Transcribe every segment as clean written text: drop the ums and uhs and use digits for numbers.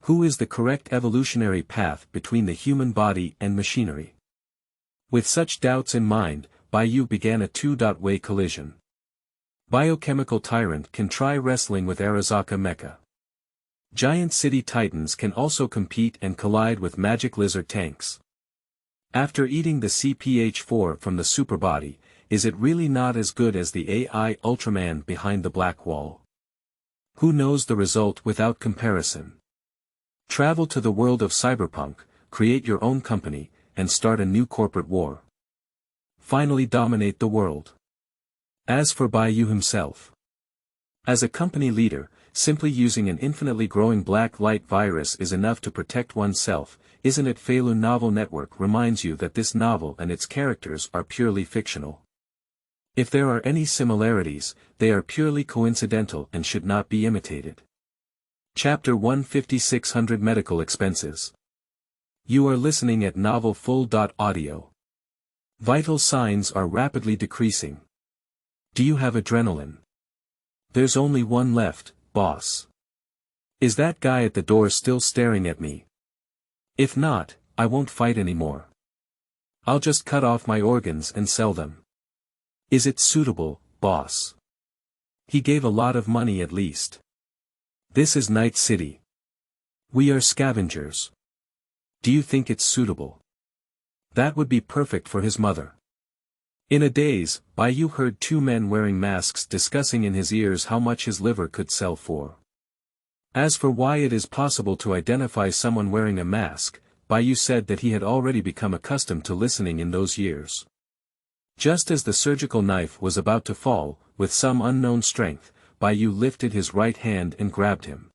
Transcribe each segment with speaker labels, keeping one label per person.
Speaker 1: Who is the correct evolutionary path between the human body and machinery? With such doubts in mind, Bai Yu began a two-way collision. Biochemical Tyrant can try wrestling with Arazaka mecha. Giant city titans can also compete and collide with magic lizard tanks. After eating the CPH-4 from the Superbody, is it really not as good as the AI Ultraman behind the black wall? Who knows the result without comparison? Travel to the world of Cyberpunk, create your own company, and start a new corporate war. Finally dominate the world. As for Bai Yu himself. As a company leader, simply using an infinitely growing black light virus is enough to protect oneself, isn't it? Feilu Novel Network reminds you that this novel and its characters are purely fictional. If there are any similarities, they are purely coincidental and should not be imitated. Chapter 15600 Medical Expenses. You are listening at Novel Full.audio. Vital signs are rapidly decreasing. Do you have adrenaline? There's only one left, boss. Is that guy at the door still staring at me? If not, I won't fight anymore. I'll just cut off my organs and sell them. Is it suitable, boss? He gave a lot of money at least. This is Night City. We are scavengers. Do you think it's suitable? That would be perfect for his mother. In a daze, Bai Yu heard two men wearing masks discussing in his ears how much his liver could sell for. As for why it is possible to identify someone wearing a mask, Bai Yu said that he had already become accustomed to listening in those years. Just as the surgical knife was about to fall, with some unknown strength, Bai Yu lifted his right hand and grabbed him.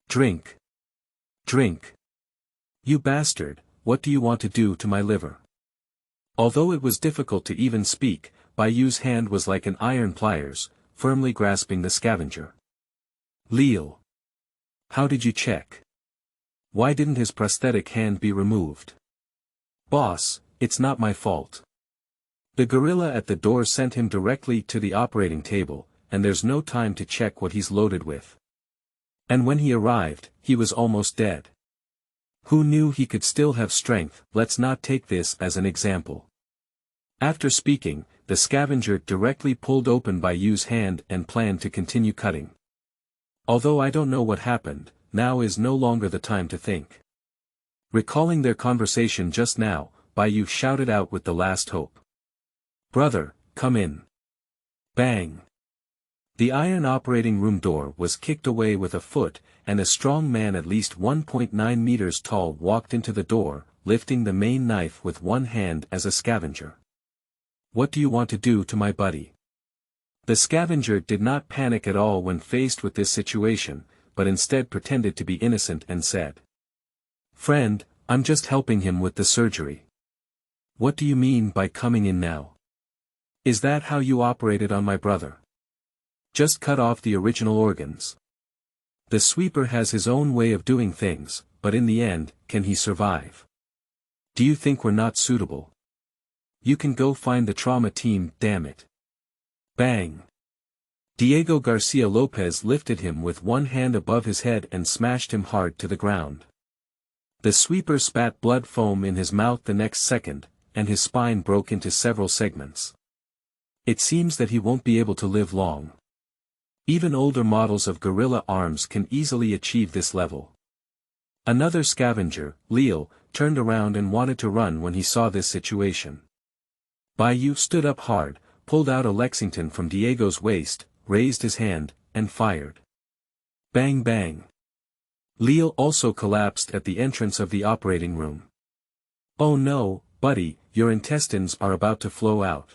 Speaker 1: Drink. Drink. You bastard, what do you want to do to my liver? Although it was difficult to even speak, Bai Yu's hand was like an iron pliers, firmly grasping the scavenger. Leal. How did you check? Why didn't his prosthetic hand be removed? Boss, it's not my fault. The gorilla at the door sent him directly to the operating table, and there's no time to check what he's loaded with. And when he arrived, he was almost dead. Who knew he could still have strength? Let's not take this as an example. After speaking, the scavenger directly pulled open Bai Yu's hand and planned to continue cutting. Although I don't know what happened, now is no longer the time to think. Recalling their conversation just now, Bai Yu shouted out with the last hope. Brother, come in. Bang. The iron operating room door was kicked away with a foot, and a strong man at least 1.9 meters tall walked into the door, lifting the main knife with one hand as a scavenger. What do you want to do to my buddy? The scavenger did not panic at all when faced with this situation, but instead pretended to be innocent and said. Friend, I'm just helping him with the surgery. What do you mean by coming in now? Is that how you operated on my brother? Just cut off the original organs. The sweeper has his own way of doing things, but in the end, can he survive? Do you think we're not suitable? You can go find the trauma team, damn it. Bang. Diego Garcia Lopez lifted him with one hand above his head and smashed him hard to the ground. The sweeper spat blood foam in his mouth the next second, and his spine broke into several segments. It seems that he won't be able to live long. Even older models of gorilla arms can easily achieve this level. Another scavenger, Leal, turned around and wanted to run when he saw this situation. Bai Yu stood up hard, pulled out a Lexington from Diego's waist, raised his hand, and fired. Bang bang. Leal also collapsed at the entrance of the operating room. Oh no, buddy, your intestines are about to flow out.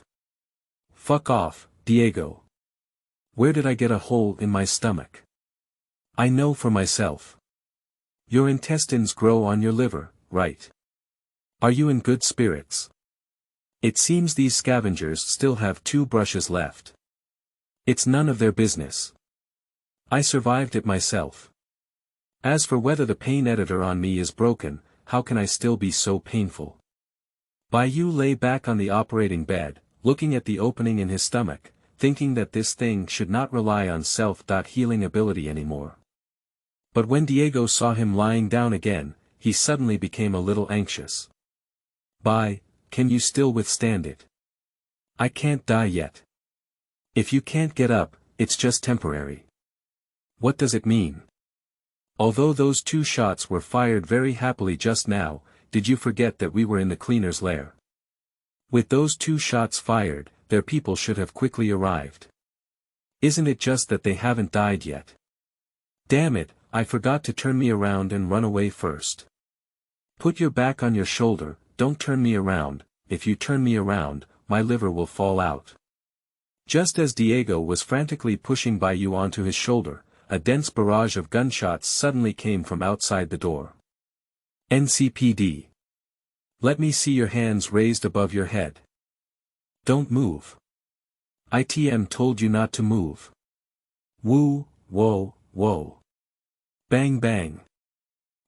Speaker 1: Fuck off, Diego. Where did I get a hole in my stomach? I know for myself. Your intestines grow on your liver, right? Are you in good spirits? It seems these scavengers still have 2 brushes left. It's none of their business. I survived it myself. As for whether the pain editor on me is broken, how can I still be so painful? Bai Yu lay back on the operating bed, looking at the opening in his stomach, thinking that this thing should not rely on self-healing ability anymore. But when Diego saw him lying down again, he suddenly became a little anxious. Bai, can you still withstand it? I can't die yet. If you can't get up, it's just temporary. What does it mean? Although those 2 shots were fired very happily just now, did you forget that we were in the cleaner's lair? With those 2 shots fired, their people should have quickly arrived. Isn't it just that they haven't died yet? Damn it, I forgot to turn me around and run away first. Put your back on your shoulder, don't turn me around. If you turn me around, my liver will fall out. Just as Diego was frantically pushing Bai Yu onto his shoulder, a dense barrage of gunshots suddenly came from outside the door. NCPD. Let me see your hands raised above your head. Don't move. ITM told you not to move. Woo, whoa, whoa. Bang bang.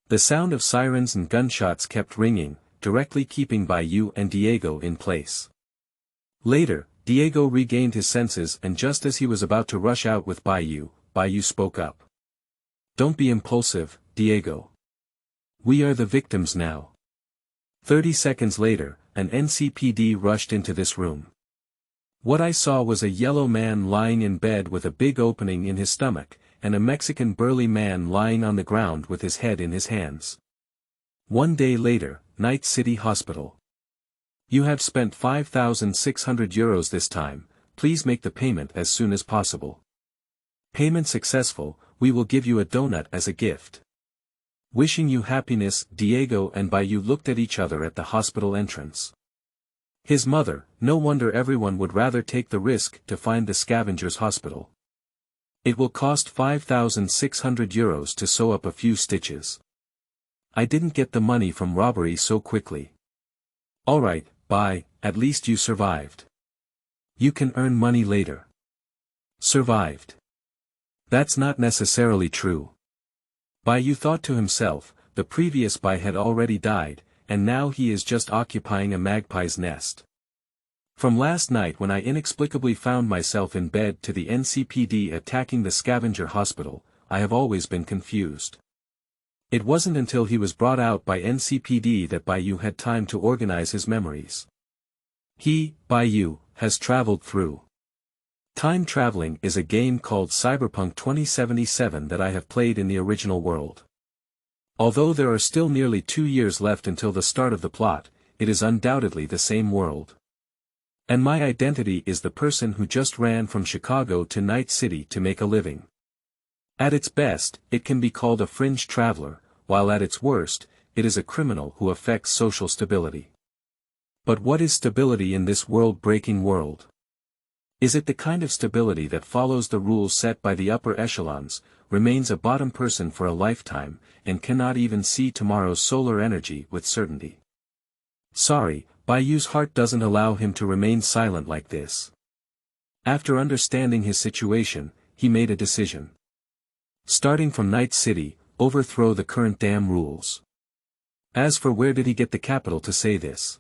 Speaker 1: The sound of sirens and gunshots kept ringing, directly keeping Bai Yu and Diego in place. Later, Diego regained his senses, and just as he was about to rush out with Bai Yu spoke up. Don't be impulsive, Diego. We are the victims now. 30 seconds later, an NCPD rushed into this room. What I saw was a yellow man lying in bed with a big opening in his stomach, and a Mexican burly man lying on the ground with his head in his hands. 1 day later, Night City Hospital. You have spent 5,600 euros this time, please make the payment as soon as possible. Payment successful, we will give you a donut as a gift. Wishing you happiness. Diego and Bai Yu looked at each other at the hospital entrance. His mother, no wonder everyone would rather take the risk to find the scavengers hospital. It will cost 5,600 euros to sew up a few stitches. I didn't get the money from robbery so quickly. Alright, Bai, at least you survived. You can earn money later. Survived. That's not necessarily true. Bai Yu thought to himself, the previous Bai had already died, and now he is just occupying a magpie's nest. From last night when I inexplicably found myself in bed to the NCPD attacking the scavenger hospital, I have always been confused. It wasn't until he was brought out by NCPD that Bai Yu had time to organize his memories. He, Bai Yu, has traveled through. Time traveling is a game called Cyberpunk 2077 that I have played in the original world. Although there are still nearly 2 years left until the start of the plot, it is undoubtedly the same world. And my identity is the person who just ran from Chicago to Night City to make a living. At its best, it can be called a fringe traveler, while at its worst, it is a criminal who affects social stability. But what is stability in this world-breaking world? Is it the kind of stability that follows the rules set by the upper echelons, remains a bottom person for a lifetime, and cannot even see tomorrow's solar energy with certainty? Sorry, Bai Yu's heart doesn't allow him to remain silent like this. After understanding his situation, he made a decision. Starting from Night City, overthrow the current damn rules. As for where did he get the capital to say this?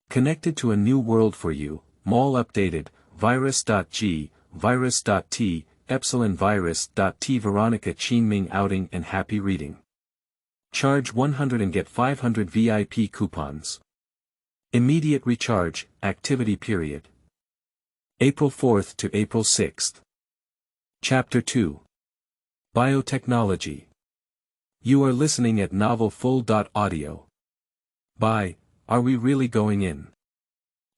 Speaker 1: Connected to a new world for you, mall updated, virus.g, virus.t, epsilon virus.t. Veronica Qingming outing and happy reading. Charge 100 and get 500 VIP coupons. Immediate recharge, activity period. April 4th to April 6th. Chapter 2. Biotechnology. You are listening at novel full.audio. Bai, are we really going in?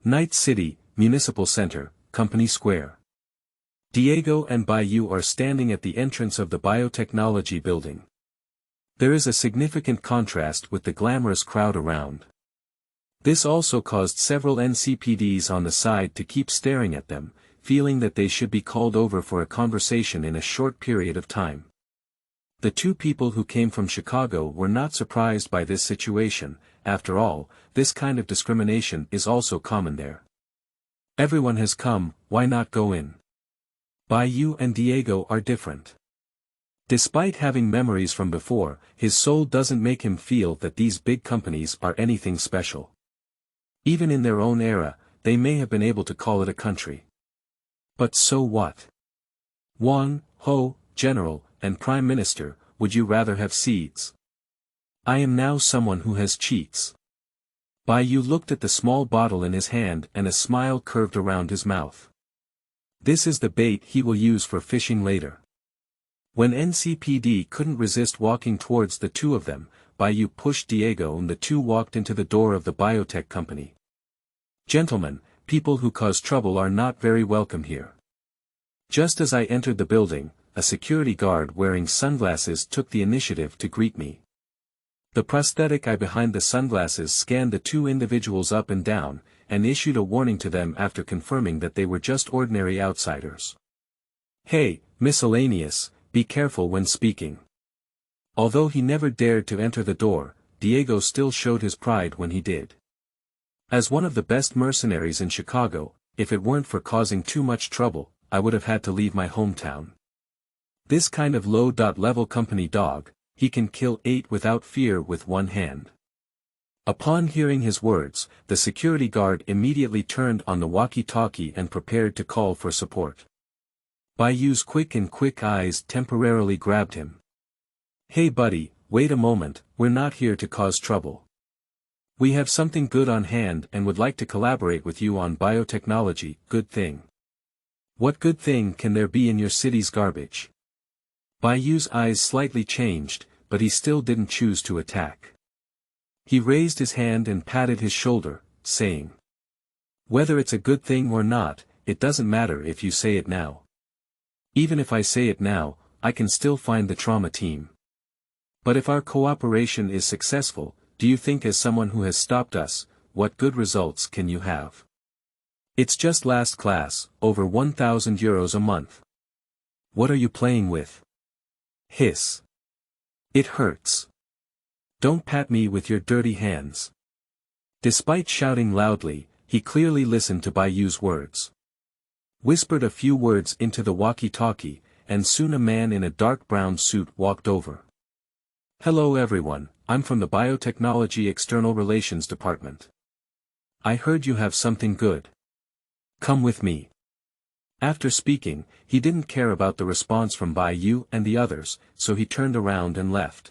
Speaker 1: Night City, Municipal Center, Company Square. Diego and Bai Yu are standing at the entrance of the Biotechnology building. There is a significant contrast with the glamorous crowd around. This also caused several NCPDs on the side to keep staring at them, feeling that they should be called over for a conversation in a short period of time. The 2 people who came from Chicago were not surprised by this situation. After all, this kind of discrimination is also common there. Everyone has come, why not go in? Bai Yu and Diego are different. Despite having memories from before, his soul doesn't make him feel that these big companies are anything special. Even in their own era, they may have been able to call it a country. But so what? Wang, Ho, General, and Prime Minister, would you rather have seeds? I am now someone who has cheeks. Bai Yu looked at the small bottle in his hand and a smile curved around his mouth. This is the bait he will use for fishing later. When NCPD couldn't resist walking towards the two of them, Bai Yu pushed Diego and the two walked into the door of the biotech company. Gentlemen, people who cause trouble are not very welcome here. Just as I entered the building, a security guard wearing sunglasses took the initiative to greet me. The prosthetic eye behind the sunglasses scanned the two individuals up and down, and issued a warning to them after confirming that they were just ordinary outsiders. Hey, miscellaneous, be careful when speaking. Although he never dared to enter the door, Diego still showed his pride when he did. As one of the best mercenaries in Chicago, if it weren't for causing too much trouble, I would have had to leave my hometown. This kind of low-level company dog, he can kill 8 without fear with one hand. Upon hearing his words, the security guard immediately turned on the walkie-talkie and prepared to call for support. Bai Yu's quick eyes temporarily grabbed him. Hey buddy, wait a moment, we're not here to cause trouble. We have something good on hand and would like to collaborate with you on biotechnology. Good thing. What good thing can there be in your city's garbage? Bai Yu's eyes slightly changed, but he still didn't choose to attack. He raised his hand and patted his shoulder, saying, whether it's a good thing or not, it doesn't matter if you say it now. Even if I say it now, I can still find the trauma team. But if our cooperation is successful, do you think as someone who has stopped us, what good results can you have? It's just last class, over 1,000 euros a month. What are you playing with? Hiss. It hurts. Don't pat me with your dirty hands. Despite shouting loudly, he clearly listened to Bai Yu's words. Whispered a few words into the walkie-talkie, and soon a man in a dark brown suit walked over. Hello everyone, I'm from the Biotechnology External Relations Department. I heard you have something good. Come with me. After speaking, he didn't care about the response from Bai Yu and the others, so he turned around and left.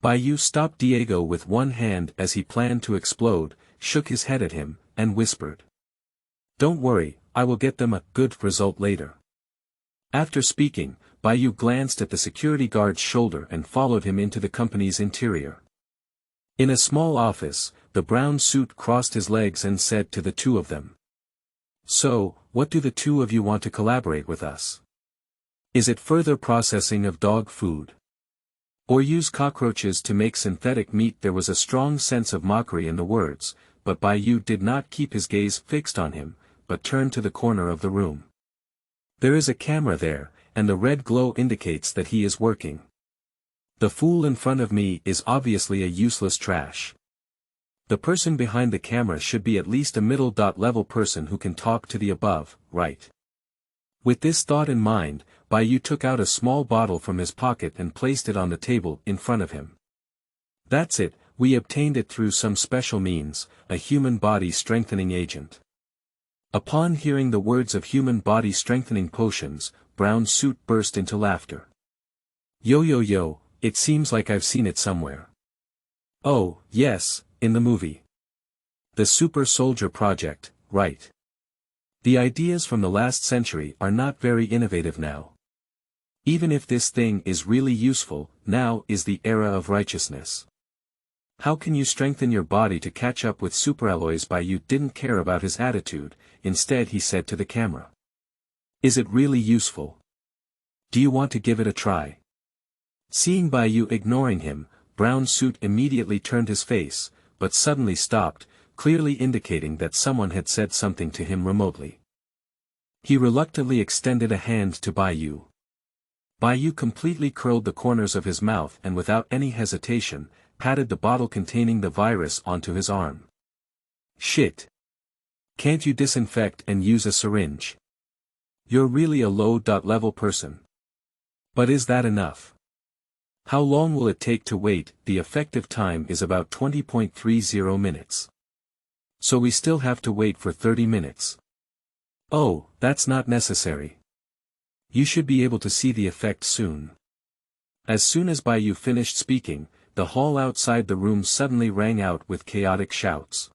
Speaker 1: Bai Yu stopped Diego with one hand as he planned to explode, shook his head at him, and whispered. Don't worry, I will get them a good result later. After speaking, Bai Yu glanced at the security guard's shoulder and followed him into the company's interior. In a small office, the brown suit crossed his legs and said to the two of them. So, what do the two of you want to collaborate with us? Is it further processing of dog food? Or use cockroaches to make synthetic meat? There was a strong sense of mockery in the words, but Bai Yu did not keep his gaze fixed on him, but turned to the corner of the room. There is a camera there, and the red glow indicates that he is working. The fool in front of me is obviously a useless trash. The person behind the camera should be at least a middle-level person who can talk to the above, right? With this thought in mind, Bai Yu took out a small bottle from his pocket and placed it on the table in front of him. That's it, we obtained it through some special means, a human body strengthening agent. Upon hearing the words of human body strengthening potions, Brown Suit burst into laughter. Yo, it seems like I've seen it somewhere. Oh, yes, in the movie. The Super Soldier Project, right. The ideas from the last century are not very innovative now. Even if this thing is really useful, now is the era of righteousness. How can you strengthen your body to catch up with superalloys? Bai Yu didn't care about his attitude, instead he said to the camera. Is it really useful? Do you want to give it a try? Seeing Bai Yu ignoring him, Brown Suit immediately turned his face, but suddenly stopped, clearly indicating that someone had said something to him remotely. He reluctantly extended a hand to Bai Yu. Bai Yu completely curled the corners of his mouth and without any hesitation, patted the bottle containing the virus onto his arm. Shit. Can't you disinfect and use a syringe? You're really a low-level person. But is that enough? How long will it take to wait? The effective time is about 20.30 minutes. So we still have to wait for 30 minutes. Oh, that's not necessary. You should be able to see the effect soon. As soon as Bai Yu finished speaking, the hall outside the room suddenly rang out with chaotic shouts.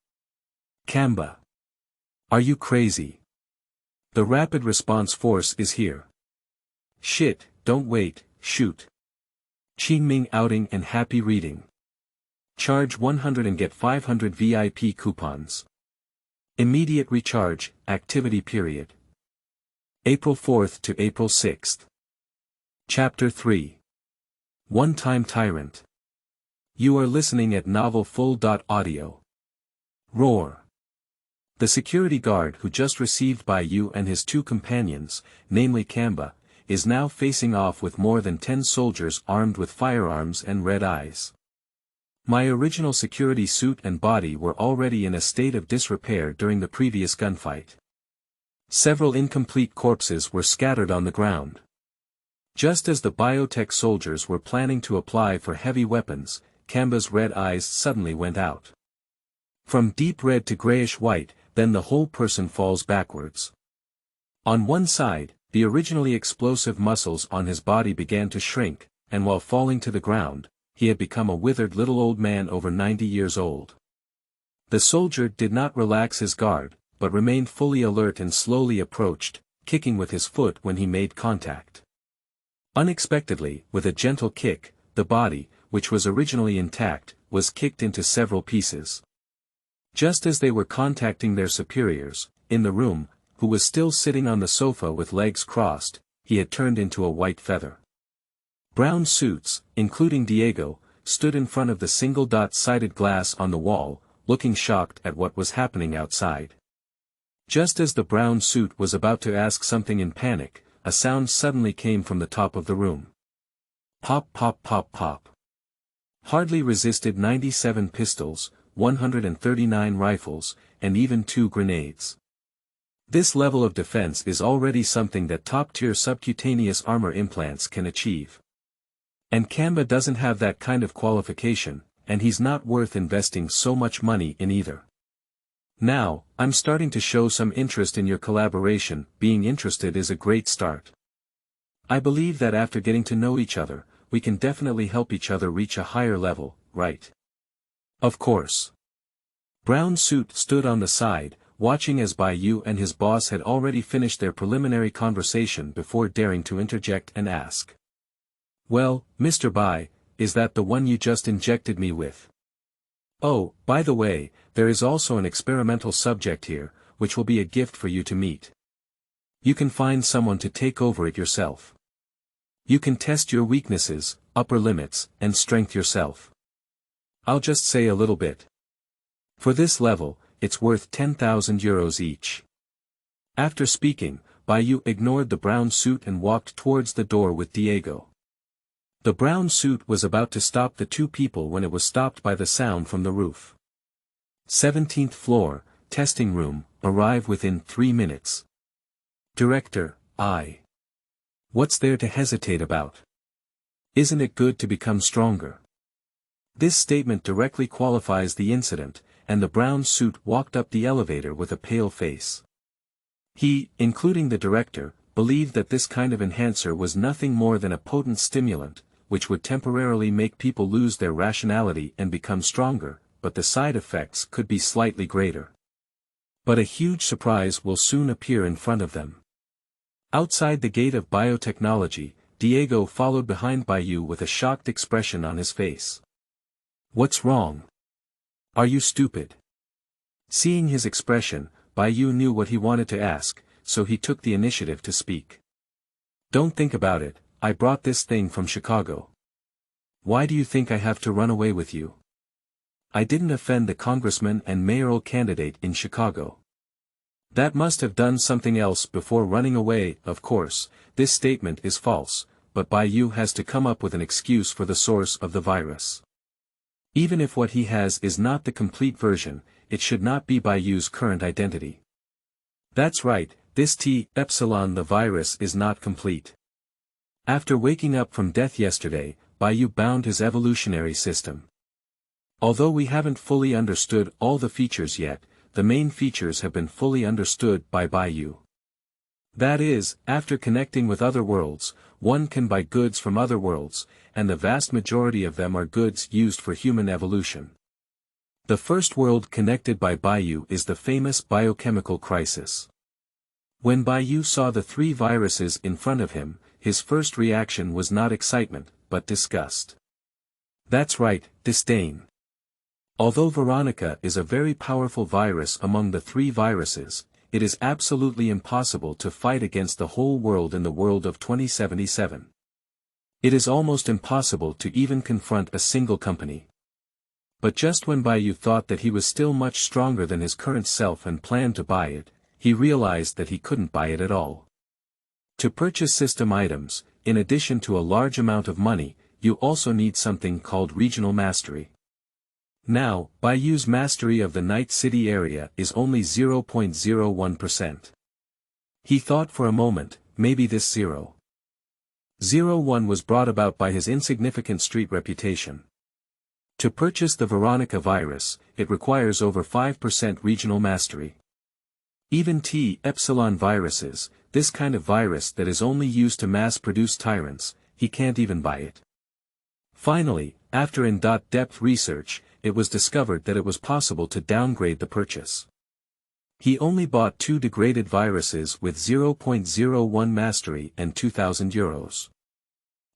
Speaker 1: Kamba! Are you crazy? The rapid response force is here. Shit, don't wait, shoot. Qingming outing and happy reading. Charge 100 and get 500 VIP coupons. Immediate recharge, activity period. April 4th to April 6th. Chapter 3. One-time Tyrant. You are listening at Novel Full.audio. Roar. The security guard who just received Bai Yu and his two companions, namely Kamba, is now facing off with more than 10 soldiers armed with firearms and red eyes. My original security suit and body were already in a state of disrepair during the previous gunfight. Several incomplete corpses were scattered on the ground. Just as the biotech soldiers were planning to apply for heavy weapons, Kamba's red eyes suddenly went out. From deep red to grayish-white, then the whole person falls backwards. On one side, the originally explosive muscles on his body began to shrink, and while falling to the ground, he had become a withered little old man over 90 years old. The soldier did not relax his guard, but remained fully alert and slowly approached, kicking with his foot when he made contact. Unexpectedly, with a gentle kick, the body, which was originally intact, was kicked into several pieces. Just as they were contacting their superiors, in the room, who was still sitting on the sofa with legs crossed, he had turned into a white feather. Brown suits, including Diego, stood in front of the single dot-sided glass on the wall, looking shocked at what was happening outside. Just as the brown suit was about to ask something in panic, a sound suddenly came from the top of the room. Pop pop pop pop. Hardly resisted 97 pistols, 139 rifles, and even 2 grenades. This level of defense is already something that top-tier subcutaneous armor implants can achieve. And Kamba doesn't have that kind of qualification, and he's not worth investing so much money in either. Now, I'm starting to show some interest in your collaboration. Being interested is a great start. I believe that after getting to know each other, we can definitely help each other reach a higher level, right? Of course. Brown Suit stood on the side, watching as Bai Yu and his boss had already finished their preliminary conversation before daring to interject and ask. Well, Mr. Bai, is that the one you just injected me with? Oh, by the way, there is also an experimental subject here, which will be a gift for you to meet. You can find someone to take over it yourself. You can test your weaknesses, upper limits, and strength yourself. I'll just say a little bit. For this level, it's worth 10,000 euros each. After speaking, Bai Yu ignored the brown suit and walked towards the door with Diego. The brown suit was about to stop the two people when it was stopped by the sound from the roof. 17th floor, testing room, arrive within 3 minutes. Director, What's there to hesitate about? Isn't it good to become stronger? This statement directly qualifies the incident, and the brown suit walked up the elevator with a pale face. He, including the director, believed that this kind of enhancer was nothing more than a potent stimulant, which would temporarily make people lose their rationality and become stronger, but the side effects could be slightly greater. But a huge surprise will soon appear in front of them. Outside the gate of biotechnology, Diego followed behind Bai Yu with a shocked expression on his face. What's wrong? Are you stupid? Seeing his expression, Bai Yu knew what he wanted to ask, so he took the initiative to speak. Don't think about it, I brought this thing from Chicago. Why do you think I have to run away with you? I didn't offend the congressman and mayoral candidate in Chicago. That must have done something else before running away. Of course, this statement is false, but Bai Yu has to come up with an excuse for the source of the virus. Even if what he has is not the complete version, it should not be Bai Yu's current identity. That's right, this T-epsilon the virus is not complete. After waking up from death yesterday, Bai Yu bound his evolutionary system. Although we haven't fully understood all the features yet, the main features have been fully understood by Bai Yu. That is, after connecting with other worlds, one can buy goods from other worlds, and the vast majority of them are goods used for human evolution. The first world connected by Bai Yu is the famous biochemical crisis. When Bai Yu saw the 3 viruses in front of him, his first reaction was not excitement, but disgust. That's right, disdain. Although Veronica is a very powerful virus among the 3 viruses, it is absolutely impossible to fight against the whole world in the world of 2077. It is almost impossible to even confront a single company. But just when Bai Yu thought that he was still much stronger than his current self and planned to buy it, he realized that he couldn't buy it at all. To purchase system items, in addition to a large amount of money, you also need something called regional mastery. Now, Bai Yu's mastery of the Night City area is only 0.01%. He thought for a moment, maybe this 0.01 was brought about by his insignificant street reputation. To purchase the Veronica virus, it requires over 5% regional mastery. Even T-epsilon viruses, this kind of virus that is only used to mass-produce tyrants, he can't even buy it. Finally, after in-depth research, it was discovered that it was possible to downgrade the purchase. He only bought 2 degraded viruses with 0.01 mastery and €2,000.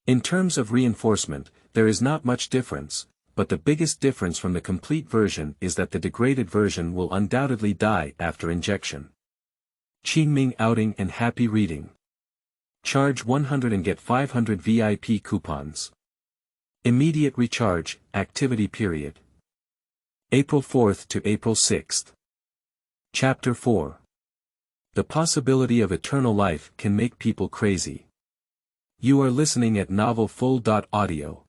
Speaker 1: In terms of reinforcement, there is not much difference, but the biggest difference from the complete version is that the degraded version will undoubtedly die after injection. Qingming outing and happy reading. Charge 100 and get 500 VIP coupons. Immediate recharge, activity period. April 4th to April 6th. Chapter 4. The possibility of eternal life can make people crazy. You are listening at novelfull.audio.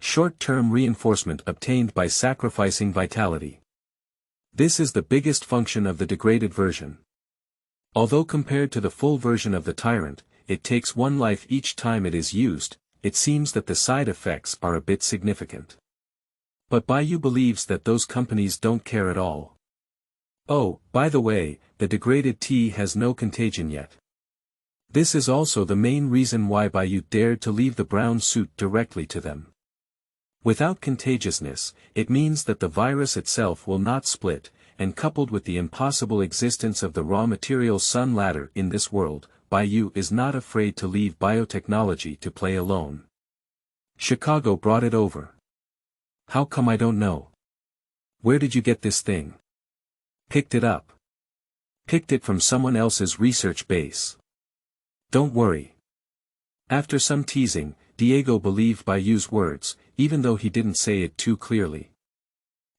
Speaker 1: Short-term reinforcement obtained by sacrificing vitality. This is the biggest function of the degraded version. Although compared to the full version of the Tyrant, it takes 1 life each time it is used, it seems that the side effects are a bit significant. But Bai Yu believes that those companies don't care at all. Oh, by the way, the degraded tea has no contagion yet. This is also the main reason why Bai Yu dared to leave the brown suit directly to them. Without contagiousness, it means that the virus itself will not split, and coupled with the impossible existence of the raw material sun ladder in this world, Bai Yu is not afraid to leave biotechnology to play alone. Chicago brought it over. How come I don't know? Where did you get this thing? Picked it up. Picked it from someone else's research base. Don't worry. After some teasing, Diego believed Bai Yu's words, even though he didn't say it too clearly.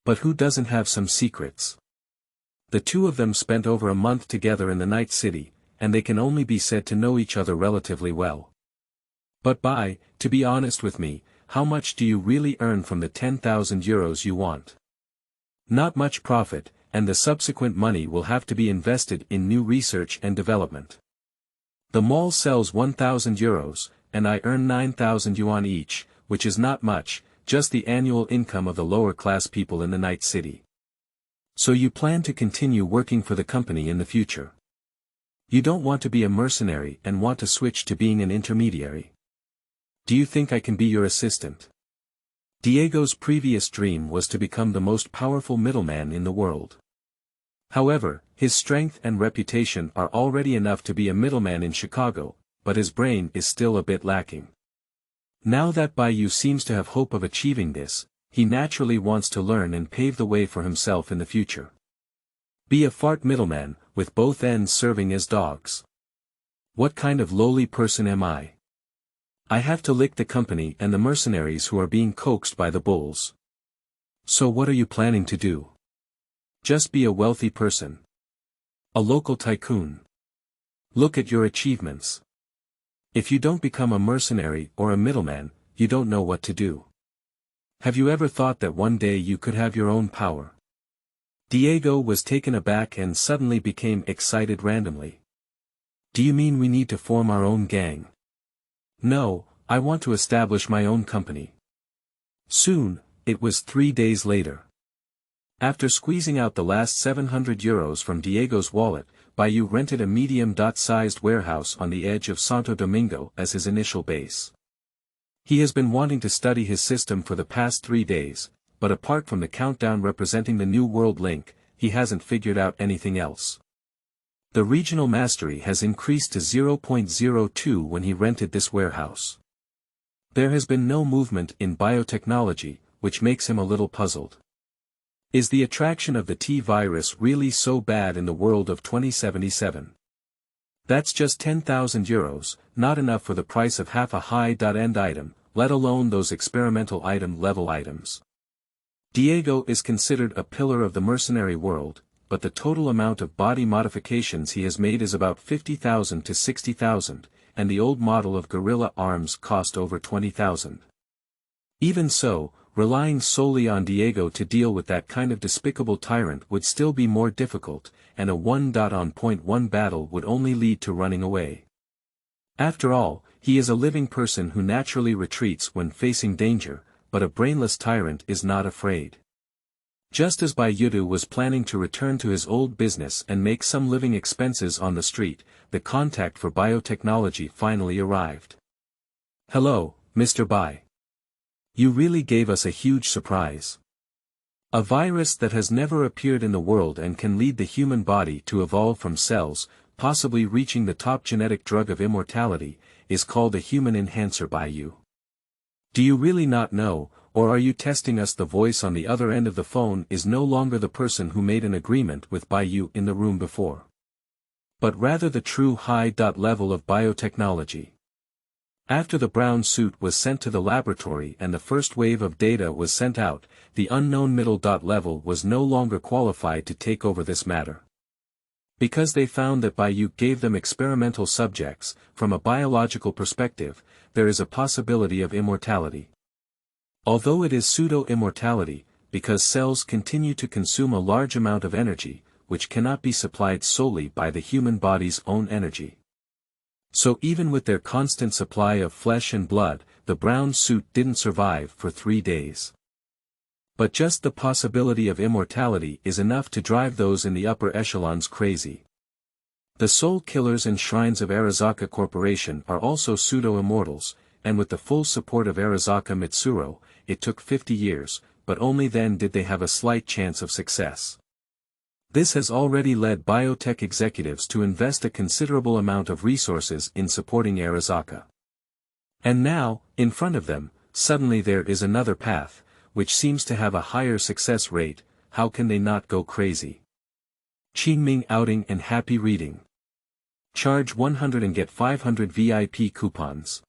Speaker 1: But who doesn't have some secrets? The 2 of them spent over a month together in the Night City, and they can only be said to know each other relatively well. But Bai, to be honest with me, how much do you really earn from the €10,000 you want? Not much profit, and the subsequent money will have to be invested in new research and development. The mall sells €1,000, and I earn 9,000 yuan each, which is not much, just the annual income of the lower-class people in the Night City. So you plan to continue working for the company in the future. You don't want to be a mercenary and want to switch to being an intermediary. Do you think I can be your assistant? Diego's previous dream was to become the most powerful middleman in the world. However, his strength and reputation are already enough to be a middleman in Chicago, but his brain is still a bit lacking. Now that Bai Yu seems to have hope of achieving this, he naturally wants to learn and pave the way for himself in the future. Be a fart middleman, with both ends serving as dogs. What kind of lowly person am I? I have to lick the company and the mercenaries who are being coaxed by the bulls. So what are you planning to do? Just be a wealthy person. A local tycoon. Look at your achievements. If you don't become a mercenary or a middleman, you don't know what to do. Have you ever thought that one day you could have your own power? Diego was taken aback and suddenly became excited randomly. Do you mean we need to form our own gang? No, I want to establish my own company. Soon, it was 3 days later. After squeezing out the last €700 from Diego's wallet, Bai Yu rented a medium-sized warehouse on the edge of Santo Domingo as his initial base. He has been wanting to study his system for the past 3 days, but apart from the countdown representing the new world link, he hasn't figured out anything else. The regional mastery has increased to 0.02 when he rented this warehouse. There has been no movement in biotechnology, which makes him a little puzzled. Is the attraction of the T-virus really so bad in the world of 2077? That's just 10,000 euros, not enough for the price of half a high-end item, let alone those experimental item-level items. Diego is considered a pillar of the mercenary world, but the total amount of body modifications he has made is about 50,000 to 60,000, and the old model of gorilla arms cost over 20,000. Even so, relying solely on Diego to deal with that kind of despicable tyrant would still be more difficult, and a 1.1 battle would only lead to running away. After all, he is a living person who naturally retreats when facing danger, but a brainless tyrant is not afraid. Just as Bai Yu was planning to return to his old business and make some living expenses on the street, the contact for biotechnology finally arrived. "Hello, Mr. Bai. You really gave us a huge surprise. A virus that has never appeared in the world and can lead the human body to evolve from cells, possibly reaching the top genetic drug of immortality, is called a human enhancer Bai Yu. Do you really not know, or are you testing us?" The voice on the other end of the phone is no longer the person who made an agreement with Bai Yu in the room before, but rather the true high-level of biotechnology. After the brown suit was sent to the laboratory and the first wave of data was sent out, the unknown middle level was no longer qualified to take over this matter. Because they found that Bai Yu gave them experimental subjects, from a biological perspective, there is a possibility of immortality. Although it is pseudo-immortality, because cells continue to consume a large amount of energy, which cannot be supplied solely by the human body's own energy. So even with their constant supply of flesh and blood, the brown suit didn't survive for 3 days. But just the possibility of immortality is enough to drive those in the upper echelons crazy. The soul killers and shrines of Arazaka Corporation are also pseudo-immortals, and with the full support of Arazaka Mitsuro, it took 50 years, but only then did they have a slight chance of success. This has already led biotech executives to invest a considerable amount of resources in supporting Arazaka. And now, in front of them, suddenly there is another path, which seems to have a higher success rate. How can they not go crazy? Qingming outing and happy reading. Charge 100 and get 500 VIP coupons.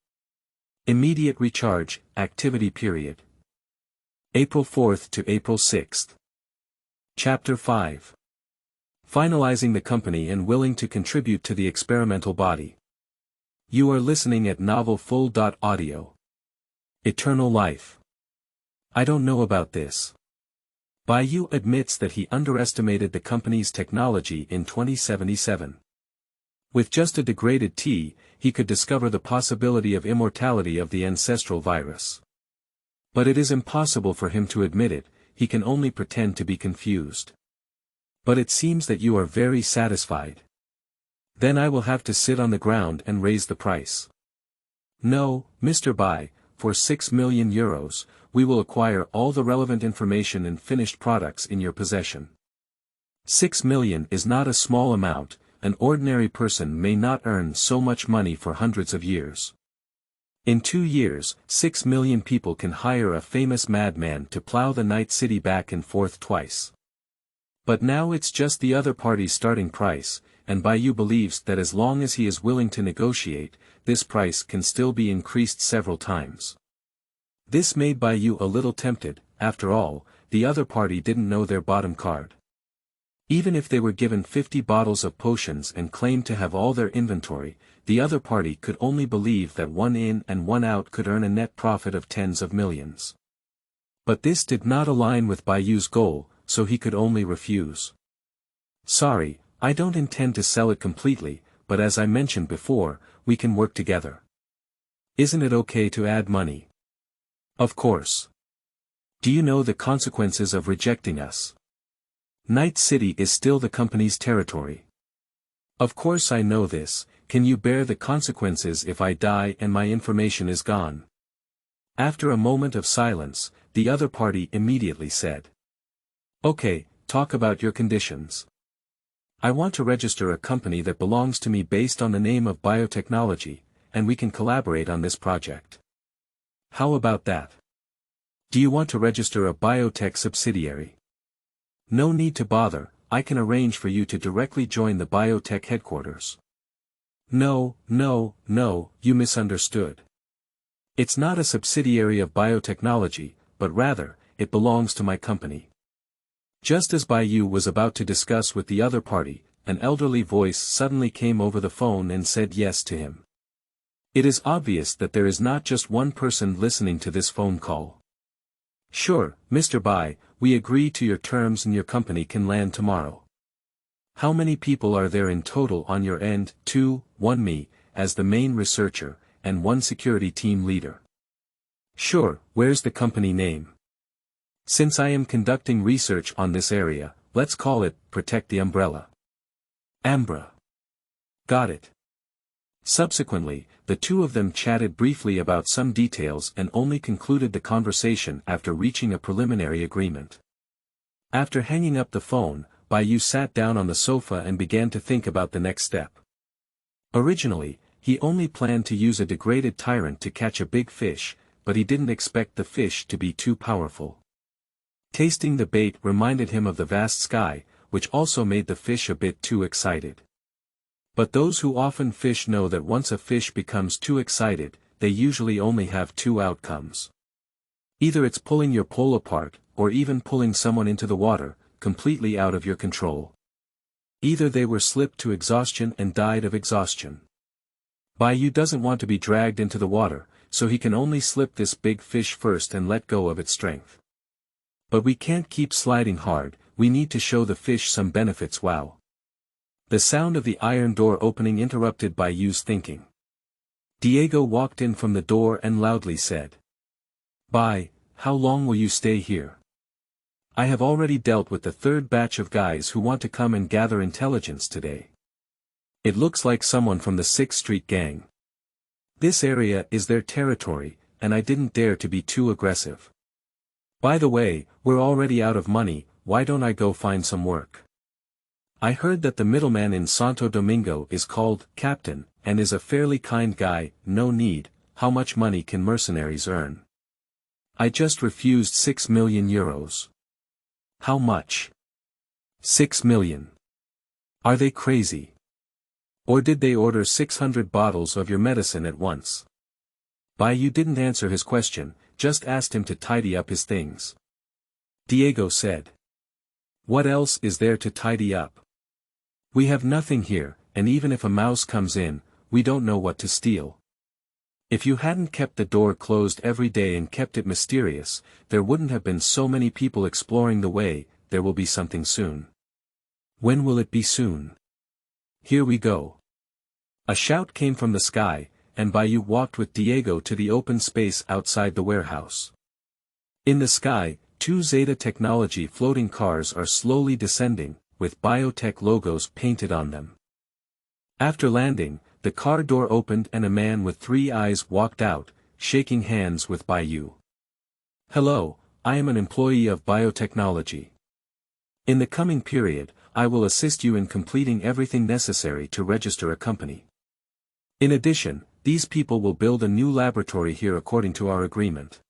Speaker 1: Immediate recharge, activity period. April 4th to April 6th. Chapter 5. Finalizing the company and willing to contribute to the experimental body. You are listening at Novel Full.audio. Eternal life. I don't know about this. Bai Yu admits that he underestimated the company's technology in 2077. With just a degraded T, he could discover the possibility of immortality of the ancestral virus. But it is impossible for him to admit it, he can only pretend to be confused. But it seems that you are very satisfied. Then I will have to sit on the ground and raise the price. No, Mr. Bai, for 6 million euros, we will acquire all the relevant information and finished products in your possession. 6 million is not a small amount, an ordinary person may not earn so much money for hundreds of years. In 2 years, 6 million people can hire a famous madman to plow the night city back and forth twice. But now it's just the other party's starting price, and Bai Yu believes that as long as he is willing to negotiate, this price can still be increased several times. This made Bai Yu a little tempted. After all, the other party didn't know their bottom card. Even if they were given 50 bottles of potions and claimed to have all their inventory, the other party could only believe that one in and one out could earn a net profit of tens of millions. But this did not align with Bai Yu's goal, so he could only refuse. Sorry, I don't intend to sell it completely, but as I mentioned before, we can work together. Isn't it okay to add money? Of course. Do you know the consequences of rejecting us? Night City is still the company's territory. Of course I know this. Can you bear the consequences if I die and my information is gone? After a moment of silence, the other party immediately said. Okay, talk about your conditions. I want to register a company that belongs to me based on the name of Biotechnology, and we can collaborate on this project. How about that? Do you want to register a biotech subsidiary? No need to bother, I can arrange for you to directly join the biotech headquarters. No, you misunderstood. It's not a subsidiary of Biotechnology, but rather, it belongs to my company. Just as Bai Yu was about to discuss with the other party, an elderly voice suddenly came over the phone and said yes to him. It is obvious that there is not just one person listening to this phone call. Sure, Mr. Bai, we agree to your terms and your company can land tomorrow. How many people are there in total on your end? 2, 1 me, as the main researcher, and 1 security team leader. Sure, where's the company name? Since I am conducting research on this area, let's call it, Protect the Umbrella. Ambra. Got it. Subsequently, the two of them chatted briefly about some details and only concluded the conversation after reaching a preliminary agreement. After hanging up the phone, Bai Yu sat down on the sofa and began to think about the next step. Originally, he only planned to use a degraded tyrant to catch a big fish, but he didn't expect the fish to be too powerful. Tasting the bait reminded him of the vast sky, which also made the fish a bit too excited. But those who often fish know that once a fish becomes too excited, they usually only have 2 outcomes. Either it's pulling your pole apart, or even pulling someone into the water, completely out of your control. Either they were slipped to exhaustion and died of exhaustion. Bai Yu doesn't want to be dragged into the water, so he can only slip this big fish first and let go of its strength. But we can't keep sliding hard, we need to show the fish some benefits. Wow. The sound of the iron door opening interrupted Bai Yu's thinking. Diego walked in from the door and loudly said. Bai, how long will you stay here? I have already dealt with the 3rd batch of guys who want to come and gather intelligence today. It looks like someone from the 6th Street gang. This area is their territory, and I didn't dare to be too aggressive. By the way, we're already out of money, why don't I go find some work? I heard that the middleman in Santo Domingo is called Captain, and is a fairly kind guy. No need. How much money can mercenaries earn? I just refused 6 million euros. How much? 6 million. Are they crazy? Or did they order 600 bottles of your medicine at once? Bai Yu didn't answer his question, just asked him to tidy up his things. Diego said. What else is there to tidy up? We have nothing here, and even if a mouse comes in, we don't know what to steal. If you hadn't kept the door closed every day and kept it mysterious, there wouldn't have been so many people exploring the way. There will be something soon. When will it be soon? Here we go. A shout came from the sky, and Bai Yu walked with Diego to the open space outside the warehouse. In the sky, 2 Zeta Technology floating cars are slowly descending, with biotech logos painted on them. After landing, the car door opened and a man with 3 eyes walked out, shaking hands with Bai Yu. Hello, I am an employee of Biotechnology. In the coming period, I will assist you in completing everything necessary to register a company. In addition, these people will build a new laboratory here according to our agreement.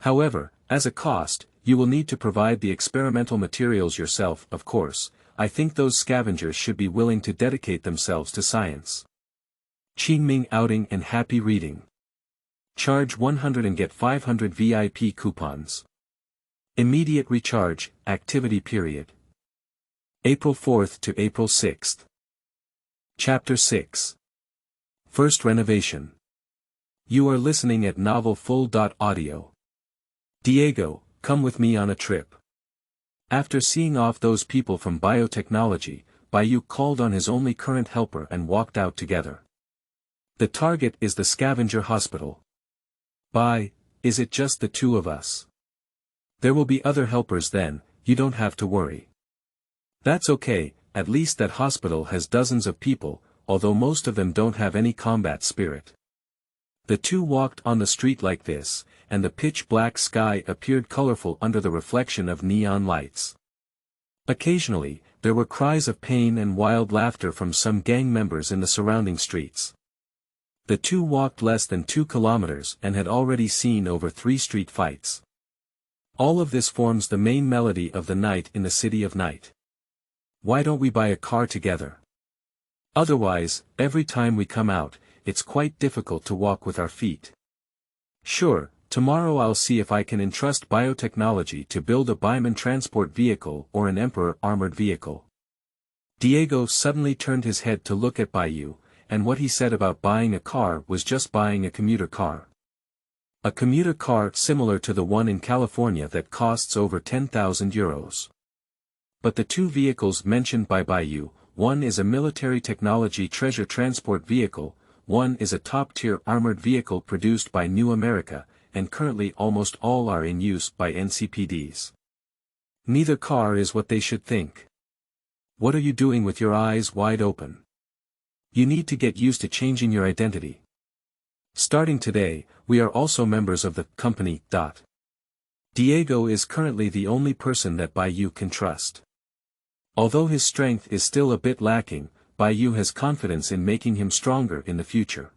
Speaker 1: However, as a cost, you will need to provide the experimental materials yourself. Of course, I think those scavengers should be willing to dedicate themselves to science. Qingming outing and happy reading. Charge 100 and get 500 VIP coupons. Immediate recharge, activity period. April 4th to April 6th. Chapter 6. First Renovation. You are listening at Novel Full.audio. Diego, come with me on a trip. After seeing off those people from Biotechnology, Bai Yu called on his only current helper and walked out together. The target is the scavenger hospital. Bai, is it just the 2 of us? There will be other helpers then, you don't have to worry. That's okay, at least that hospital has dozens of people, although most of them don't have any combat spirit. The two walked on the street like this, and the pitch-black sky appeared colorful under the reflection of neon lights. Occasionally, there were cries of pain and wild laughter from some gang members in the surrounding streets. The two walked less than 2 kilometers and had already seen over 3 street fights. All of this forms the main melody of the night in the city of night. Why don't we buy a car together? Otherwise, every time we come out, it's quite difficult to walk with our feet. Sure, tomorrow I'll see if I can entrust Biotechnology to build a Baiman transport vehicle or an Emperor armored vehicle. Diego suddenly turned his head to look at Bai Yu, and what he said about buying a car was just buying a commuter car. A commuter car similar to the one in California that costs over 10,000 euros. But the two vehicles mentioned by Bai Yu, one is a military technology treasure transport vehicle, one is a top-tier armored vehicle produced by New America, and currently almost all are in use by NCPDs. Neither car is what they should think. What are you doing with your eyes wide open? You need to get used to changing your identity. Starting today, we are also members of the company. Diego is currently the only person that Bai Yu can trust. Although his strength is still a bit lacking, Bai Yu has confidence in making him stronger in the future.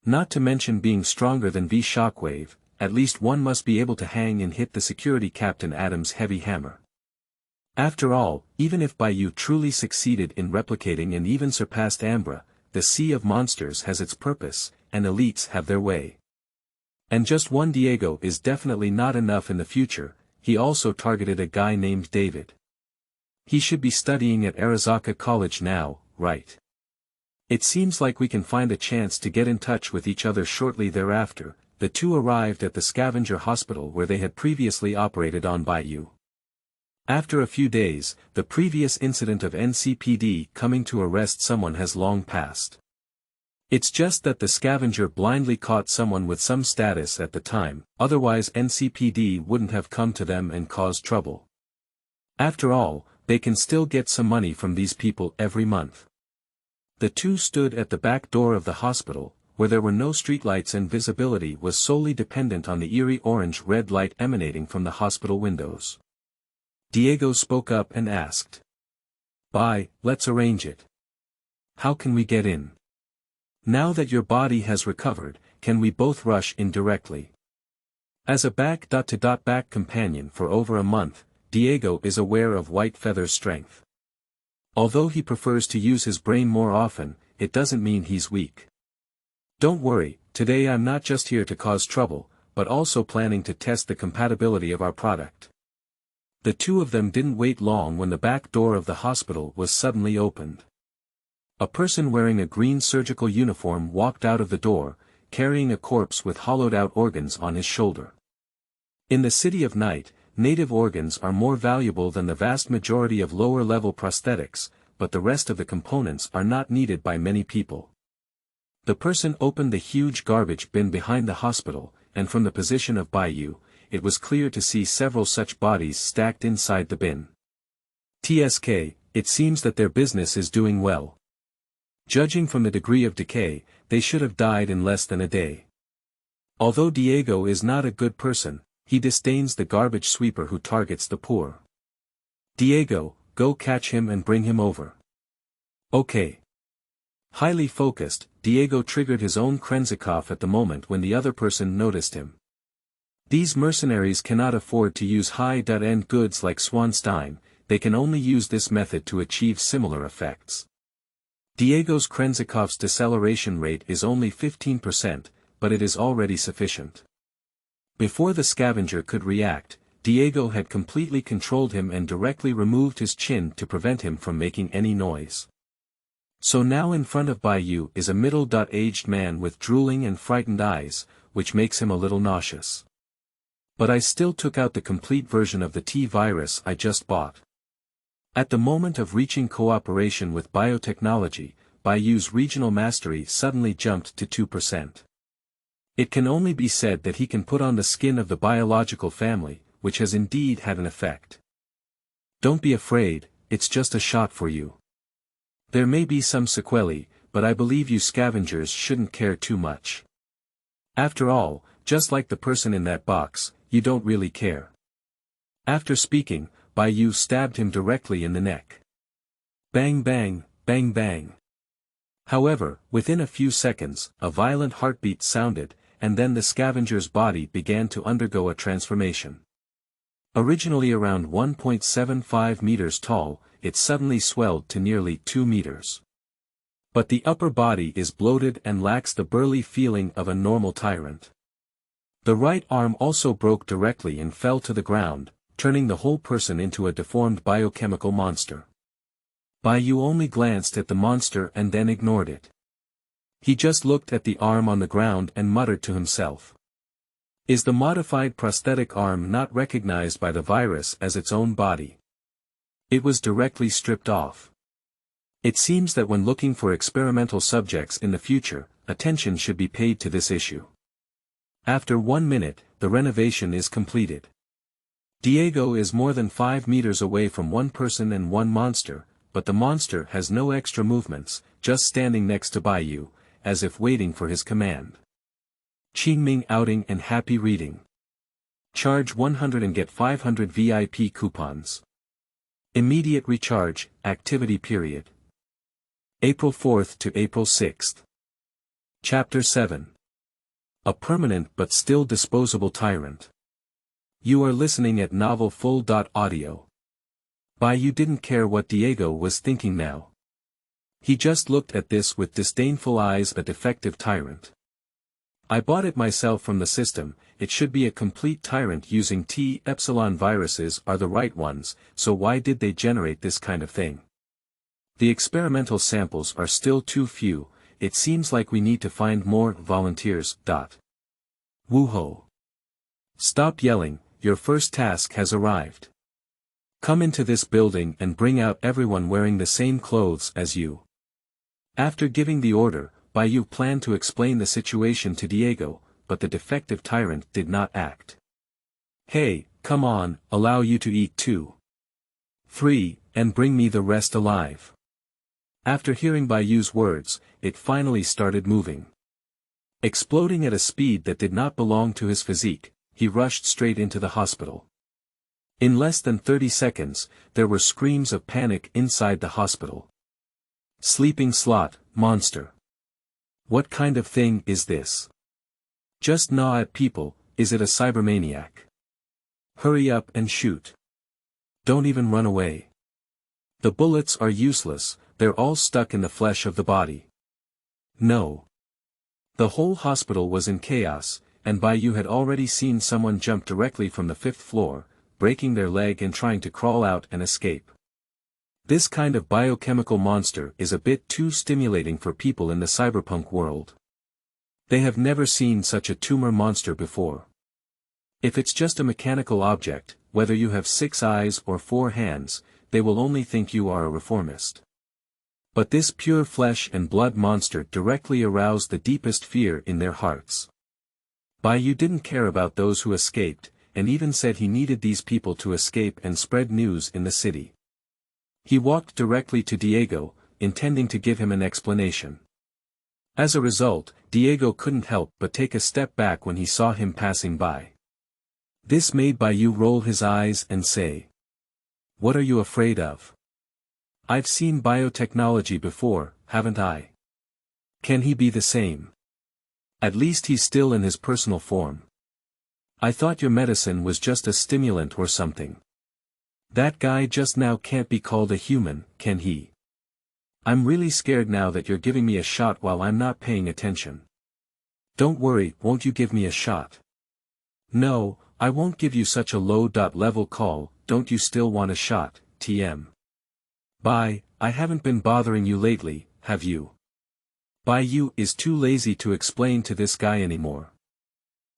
Speaker 1: Not to mention being stronger than V Shockwave, at least one must be able to hang and hit the security captain Adam's heavy hammer. After all, even if Bai Yu truly succeeded in replicating and even surpassed Ambra, the Sea of Monsters has its purpose, and elites have their way. And just one Diego is definitely not enough in the future. He also targeted a guy named David. He should be studying at Arazaka College now, right? It seems like we can find a chance to get in touch with each other shortly thereafter. The two arrived at the scavenger hospital where they had previously operated on Bai Yu. After a few days, the previous incident of NCPD coming to arrest someone has long passed. It's just that the scavenger blindly caught someone with some status at the time, otherwise NCPD wouldn't have come to them and caused trouble. After all, they can still get some money from these people every month. The two stood at the back door of the hospital, where there were no streetlights and visibility was solely dependent on the eerie orange-red light emanating from the hospital windows. Diego spoke up and asked. "Bai, let's arrange it. How can we get in? Now that your body has recovered, can we both rush in directly?" As a back-to-back companion for over a month, Diego is aware of White Feather's strength. Although he prefers to use his brain more often, it doesn't mean he's weak. "Don't worry, today I'm not just here to cause trouble, but also planning to test the compatibility of our product." The two of them didn't wait long when the back door of the hospital was suddenly opened. A person wearing a green surgical uniform walked out of the door, carrying a corpse with hollowed-out organs on his shoulder. In the City of Night, native organs are more valuable than the vast majority of lower-level prosthetics, but the rest of the components are not needed by many people. The person opened the huge garbage bin behind the hospital, and from the position of Bai Yu, it was clear to see several such bodies stacked inside the bin. TSK, it seems that their business is doing well. Judging from the degree of decay, they should have died in less than a day. Although Diego is not a good person, he disdains the garbage sweeper who targets the poor. "Diego, go catch him and bring him over." "Okay." Highly focused, Diego triggered his own Krenzikov at the moment when the other person noticed him. These mercenaries cannot afford to use high-end goods like Swanstein, they can only use this method to achieve similar effects. Diego's Krenzikov's deceleration rate is only 15%, but it is already sufficient. Before the scavenger could react, Diego had completely controlled him and directly removed his chin to prevent him from making any noise. So now in front of Bai Yu is a middle-aged man with drooling and frightened eyes, which makes him a little nauseous. But I still took out the complete version of the T-virus I just bought. At the moment of reaching cooperation with Biotechnology, Bai Yu's regional mastery suddenly jumped to 2%. It can only be said that he can put on the skin of the biological family, which has indeed had an effect. "Don't be afraid, it's just a shot for you. There may be some sequelae, but I believe you scavengers shouldn't care too much. After all, just like the person in that box, you don't really care. After speaking, Bai Yu stabbed him directly in the neck. Bang bang, bang bang. However, within a few seconds, a violent heartbeat sounded, and then the scavenger's body began to undergo a transformation. Originally around 1.75 meters tall, it suddenly swelled to nearly 2 meters. But the upper body is bloated and lacks the burly feeling of a normal tyrant. The right arm also broke directly and fell to the ground, turning the whole person into a deformed biochemical monster. Bai Yu only glanced at the monster and then ignored it. He just looked at the arm on the ground and muttered to himself. Is the modified prosthetic arm not recognized by the virus as its own body? It was directly stripped off. It seems that when looking for experimental subjects in the future, attention should be paid to this issue. After 1 minute, the renovation is completed. Diego is more than 5 meters away from one person and one monster, but the monster has no extra movements, just standing next to Bai Yu, as if waiting for his command. Qingming outing and happy reading. Charge 100 and get 500 VIP coupons. Immediate recharge, activity period. April 4th to April 6th. Chapter 7. A permanent but still disposable tyrant. You are listening at Novel Full.audio. Bai Yu didn't care what Diego was thinking now. He just looked at this with disdainful eyes. A defective tyrant. I bought it myself from the system. It should be a complete tyrant. Using T-epsilon viruses are the right ones, so why did they generate this kind of thing? The experimental samples are still too few. It seems like we need to find more volunteers. Woohoo! Stop yelling, your first task has arrived. Come into this building and bring out everyone wearing the same clothes as you. After giving the order, Bai Yu planned to explain the situation to Diego, but the defective tyrant did not act. Hey, come on, allow you to eat too. 3, and bring me the rest alive. After hearing Bai Yu's words, it finally started moving. Exploding at a speed that did not belong to his physique, he rushed straight into the hospital. In less than 30 seconds, there were screams of panic inside the hospital. Sleeping slot, monster. What kind of thing is this? Just gnaw at people, is it a cybermaniac? Hurry up and shoot. Don't even run away. The bullets are useless, they're all stuck in the flesh of the body. No. The whole hospital was in chaos, and Bai Yu had already seen someone jump directly from the 5th floor, breaking their leg and trying to crawl out and escape. This kind of biochemical monster is a bit too stimulating for people in the cyberpunk world. They have never seen such a tumor monster before. If it's just a mechanical object, whether you have 6 eyes or 4 hands, they will only think you are a reformist. But this pure flesh and blood monster directly aroused the deepest fear in their hearts. Bai Yu didn't care about those who escaped, and even said he needed these people to escape and spread news in the city. He walked directly to Diego, intending to give him an explanation. As a result, Diego couldn't help but take a step back when he saw him passing by. This made Bai Yu roll his eyes and say, "What are you afraid of? I've seen biotechnology before, haven't I? Can he be the same? At least he's still in his personal form. I thought your medicine was just a stimulant or something. That guy just now can't be called a human, can he? I'm really scared now that you're giving me a shot while I'm not paying attention. Don't worry, won't you give me a shot?" "No, I won't give you such a low-level call. Don't you still want a shot, TM? Bai, I haven't been bothering you lately, have you?" Bai Yu is too lazy to explain to this guy anymore.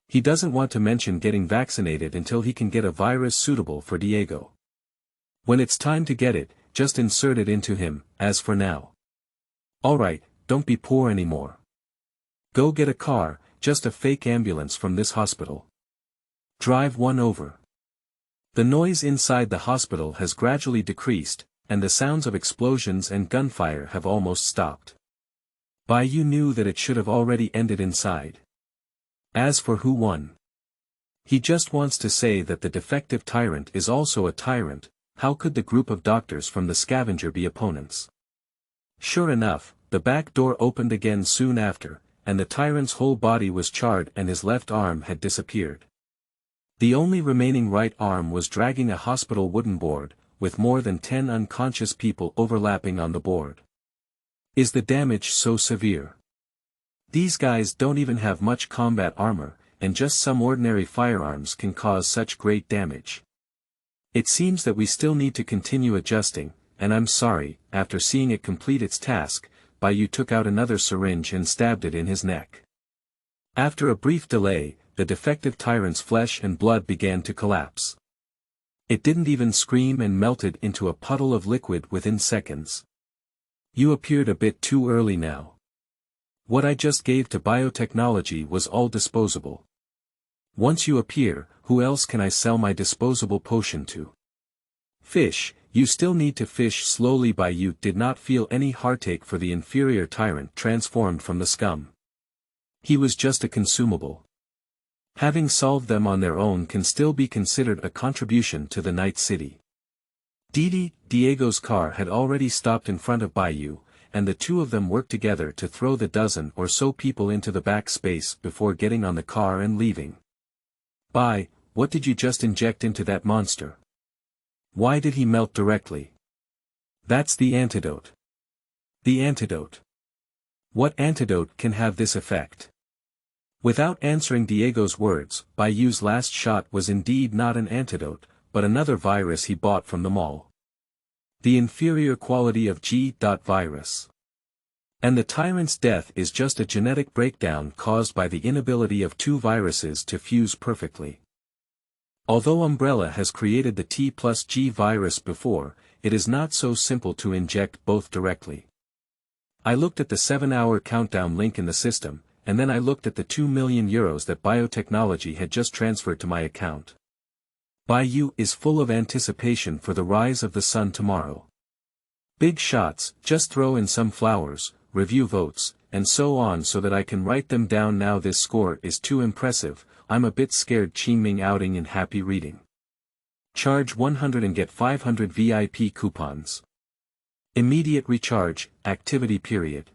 Speaker 1: He doesn't want to mention getting vaccinated until he can get a virus suitable for Diego. When it's time to get it, just insert it into him, as for now. Alright, don't be poor anymore. Go get a car, just a fake ambulance from this hospital. Drive one over. The noise inside the hospital has gradually decreased, and the sounds of explosions and gunfire have almost stopped. Bai Yu knew that it should have already ended inside. As for who won, he just wants to say that the defective Tyrant is also a tyrant. How could the group of doctors from the scavenger be opponents? Sure enough, the back door opened again soon after, and the Tyrant's whole body was charred and his left arm had disappeared. The only remaining right arm was dragging a hospital wooden board, with more than 10 unconscious people overlapping on the board. Is the damage so severe? These guys don't even have much combat armor, and just some ordinary firearms can cause such great damage. It seems that we still need to continue adjusting, and I'm sorry. After seeing it complete its task, Bai Yu took out another syringe and stabbed it in his neck. After a brief delay, the defective Tyrant's flesh and blood began to collapse. It didn't even scream and melted into a puddle of liquid within seconds. You appeared a bit too early now. What I just gave to biotechnology was all disposable. Once you appear, who else can I sell my disposable potion to? Fish, you still need to fish slowly. Bai Yu did not feel any heartache for the inferior Tyrant transformed from the scum. He was just a consumable. Having solved them on their own can still be considered a contribution to the Night City. Diego's car had already stopped in front of Bai Yu, and the two of them worked together to throw the dozen or so people into the back space before getting on the car and leaving. Bai, what did you just inject into that monster? Why did he melt directly? That's the antidote. The antidote. What antidote can have this effect? Without answering Diego's words, Bai Yu's last shot was indeed not an antidote, but another virus he bought from the mall. The inferior quality of G.virus. And the Tyrant's death is just a genetic breakdown caused by the inability of two viruses to fuse perfectly. Although Umbrella has created the T+G virus before, it is not so simple to inject both directly. I looked at the 7-hour countdown link in the system, and then I looked at the 2 million euros that Biotechnology had just transferred to my account. Bai Yu is full of anticipation for the rise of the sun tomorrow. Big shots, just throw in some flowers, review votes, and so on so that I can write them down now. This score is too impressive, I'm a bit scared. Chiming outing in happy reading. Charge 100 and get 500 VIP coupons. Immediate recharge, activity period.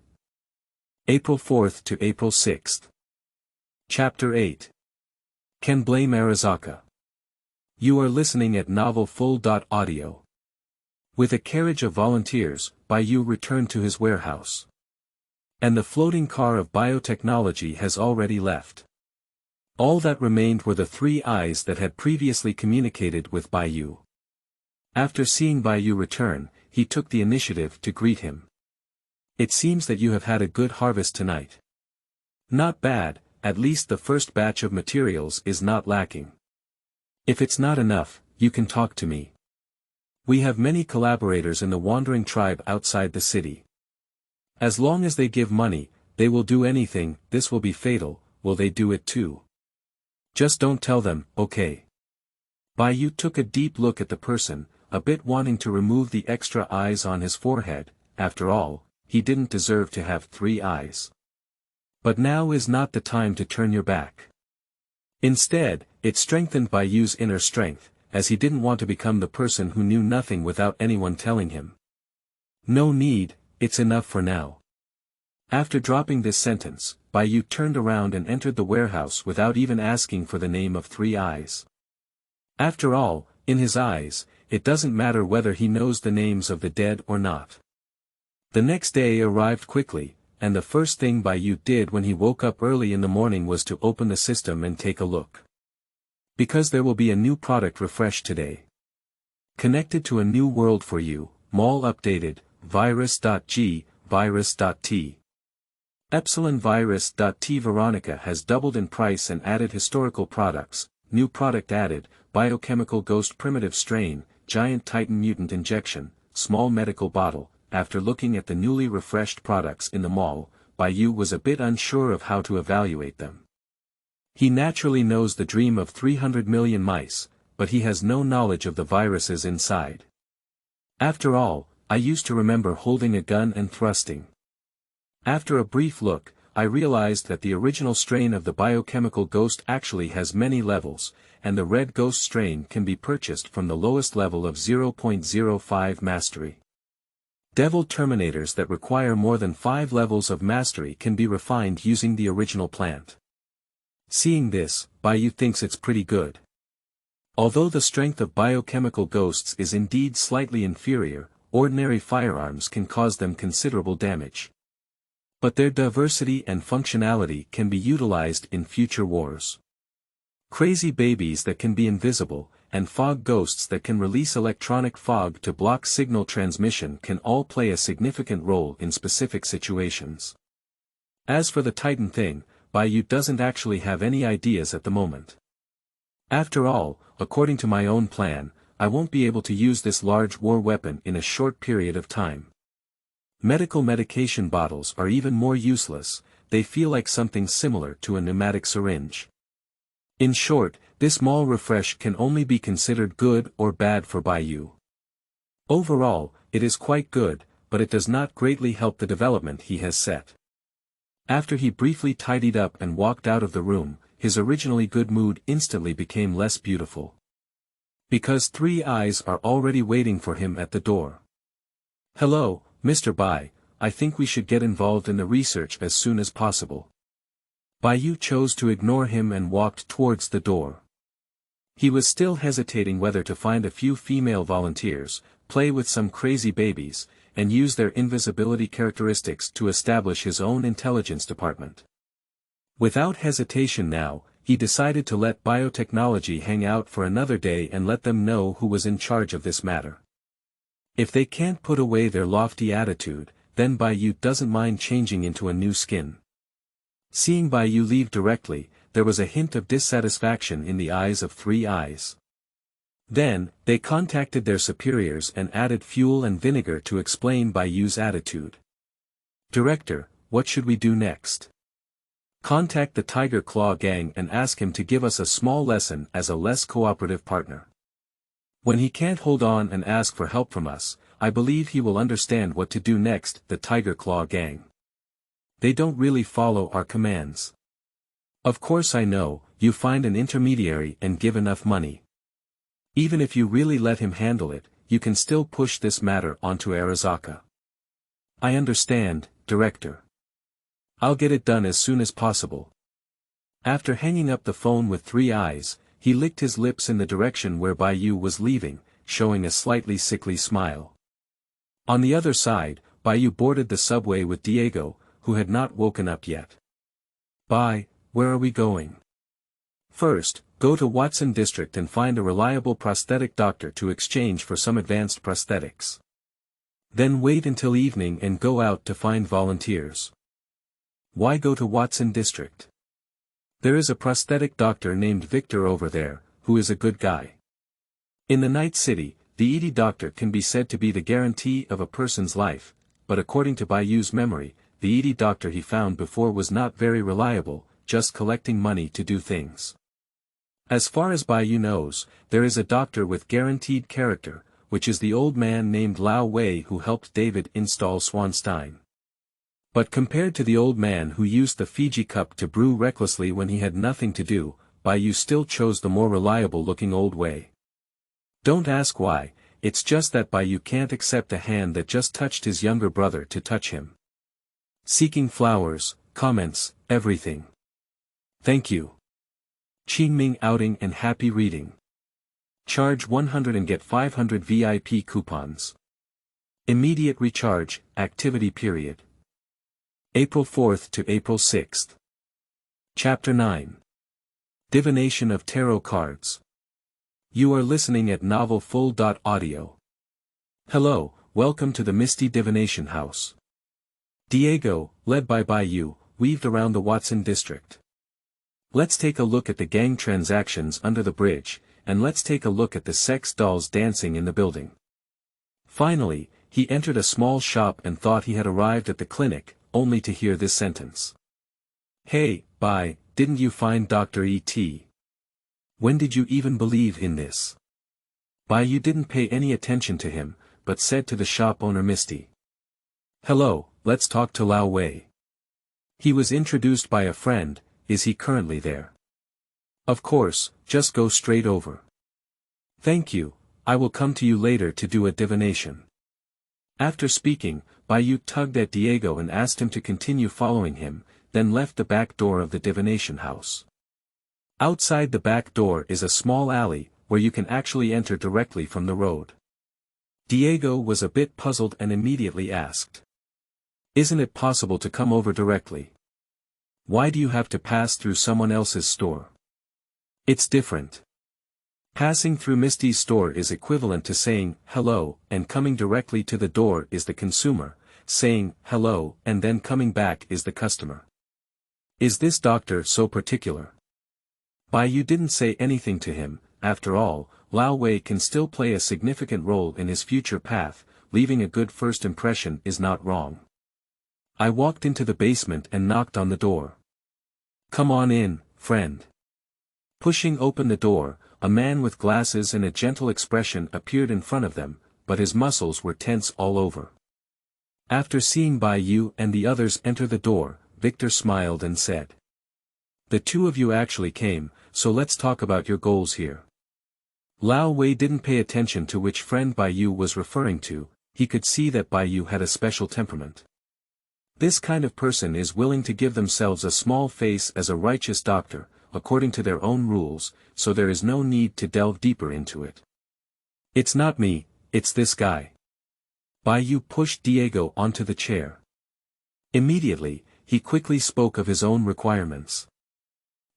Speaker 1: April 4th to April 6th. Chapter 8. Can blame Arazaka. You are listening at novelfull.audio. With a carriage of volunteers, Bai Yu returned to his warehouse. And the floating car of biotechnology has already left. All that remained were the three eyes that had previously communicated with Bai Yu. After seeing Bai Yu return, he took the initiative to greet him. It seems that you have had a good harvest tonight. Not bad, at least the first batch of materials is not lacking. If it's not enough, you can talk to me. We have many collaborators in the wandering tribe outside the city. As long as they give money, they will do anything. This will be fatal. Will they do it too? Just don't tell them, okay? Bai Yu took a deep look at the person, a bit wanting to remove the extra eyes on his forehead. After all, he didn't deserve to have 3 eyes. But now is not the time to turn your back. Instead, it strengthened Bai Yu's inner strength, as he didn't want to become the person who knew nothing without anyone telling him. No need, it's enough for now. After dropping this sentence, Bai Yu turned around and entered the warehouse without even asking for the name of 3 eyes. After all, in his eyes, it doesn't matter whether he knows the names of the dead or not. The next day arrived quickly, and the first thing Bai Yu did when he woke up early in the morning was to open the system and take a look. Because there will be a new product refreshed today. Connected to a new world for you, mall updated, virus.G, virus.T. Epsilon virus.T. Veronica has doubled in price and added historical products, new product added, biochemical ghost primitive strain, giant titan mutant injection, small medical bottle. After looking at the newly refreshed products in the mall, Bai Yu was a bit unsure of how to evaluate them. He naturally knows the dream of 300 million mice, but he has no knowledge of the viruses inside. After all, I used to remember holding a gun and thrusting. After a brief look, I realized that the original strain of the biochemical ghost actually has many levels, and the red ghost strain can be purchased from the lowest level of 0.05 mastery. Devil terminators that require more than 5 levels of mastery can be refined using the original plant. Seeing this, Bai Yu thinks it's pretty good. Although the strength of biochemical ghosts is indeed slightly inferior, ordinary firearms can cause them considerable damage. But their diversity and functionality can be utilized in future wars. Crazy babies that can be invisible, and fog ghosts that can release electronic fog to block signal transmission can all play a significant role in specific situations. As for the Titan thing, Bai Yu doesn't actually have any ideas at the moment. After all, according to my own plan, I won't be able to use this large war weapon in a short period of time. Medical medication bottles are even more useless, they feel like something similar to a pneumatic syringe. In short, this mall refresh can only be considered good or bad for Bai Yu. Overall, it is quite good, but it does not greatly help the development he has set. After he briefly tidied up and walked out of the room, his originally good mood instantly became less beautiful. Because 3 eyes are already waiting for him at the door. "Hello, Mr. Bai, I think we should get involved in the research as soon as possible." Bai Yu chose to ignore him and walked towards the door. He was still hesitating whether to find a few female volunteers, play with some crazy babies, and use their invisibility characteristics to establish his own intelligence department. Without hesitation now, he decided to let Biotechnology hang out for another day and let them know who was in charge of this matter. If they can't put away their lofty attitude, then Bai Yu doesn't mind changing into a new skin. Seeing Bai Yu leave directly, there was a hint of dissatisfaction in the eyes of 3 eyes. Then, they contacted their superiors and added fuel and vinegar to explain Bai Yu's attitude. "Director, what should we do next?" "Contact the Tiger Claw gang and ask him to give us a small lesson as a less cooperative partner. When he can't hold on and ask for help from us, I believe he will understand what to do next." The Tiger Claw gang. "They don't really follow our commands." "Of course I know, you find an intermediary and give enough money. Even if you really let him handle it, you can still push this matter onto Arazaka." "I understand, Director. I'll get it done as soon as possible." After hanging up the phone with 3 eyes, he licked his lips in the direction where Bai Yu was leaving, showing a slightly sickly smile. On the other side, Bai Yu boarded the subway with Diego, who had not woken up yet. "Bai, where are we going?" "First, go to Watson District and find a reliable prosthetic doctor to exchange for some advanced prosthetics. Then wait until evening and go out to find volunteers." "Why go to Watson District?" "There is a prosthetic doctor named Victor over there, who is a good guy. In the Night City, the ED doctor can be said to be the guarantee of a person's life, but according to Bai Yu's memory, the ED doctor he found before was not very reliable, just collecting money to do things. As far as Bai Yu knows, there is a doctor with guaranteed character, which is the old man named Lao Wei who helped David install Swanstein. But compared to the old man who used the Fiji cup to brew recklessly when he had nothing to do, Bai Yu still chose the more reliable-looking old Wei. Don't ask why, it's just that Bai Yu can't accept a hand that just touched his younger brother to touch him. Seeking flowers, comments, everything. Thank you. Qingming outing and happy reading. Charge 100 and get 500 VIP coupons. Immediate recharge, activity period. April 4th to April 6th. Chapter 9. Divination of Tarot Cards. You are listening at novelfull.audio. Hello, welcome to the Misty Divination House. Diego, led by Bai Yu, weaved around the Watson district. Let's take a look at the gang transactions under the bridge, and let's take a look at the sex dolls dancing in the building. Finally, he entered a small shop and thought he had arrived at the clinic, only to hear this sentence. Hey, Bai, didn't you find Dr. E.T.? When did you even believe in this? Bai Yu didn't pay any attention to him, but said to the shop owner Misty. "Hello, let's talk to Lao Wei. He was introduced by a friend, is he currently there?" "Of course, just go straight over." "Thank you, I will come to you later to do a divination." After speaking, Bai Yu tugged at Diego and asked him to continue following him, then left the back door of the divination house. Outside the back door is a small alley, where you can actually enter directly from the road. Diego was a bit puzzled and immediately asked, "Isn't it possible to come over directly? Why do you have to pass through someone else's store?" "It's different. Passing through Misty's store is equivalent to saying, hello, and coming directly to the door is the consumer, saying, hello, and then coming back is the customer." "Is this doctor so particular?" Bai Yu didn't say anything to him. After all, Lao Wei can still play a significant role in his future path, leaving a good first impression is not wrong. I walked into the basement and knocked on the door. "Come on in, friend." Pushing open the door, a man with glasses and a gentle expression appeared in front of them, but his muscles were tense all over. After seeing Bai Yu and the others enter the door, Victor smiled and said, "The two of you actually came, so let's talk about your goals here." Lao Wei didn't pay attention to which friend Bai Yu was referring to, he could see that Bai Yu had a special temperament. This kind of person is willing to give themselves a small face as a righteous doctor, according to their own rules, so there is no need to delve deeper into it. "It's not me, it's this guy." Bai Yu pushed Diego onto the chair. Immediately, he quickly spoke of his own requirements.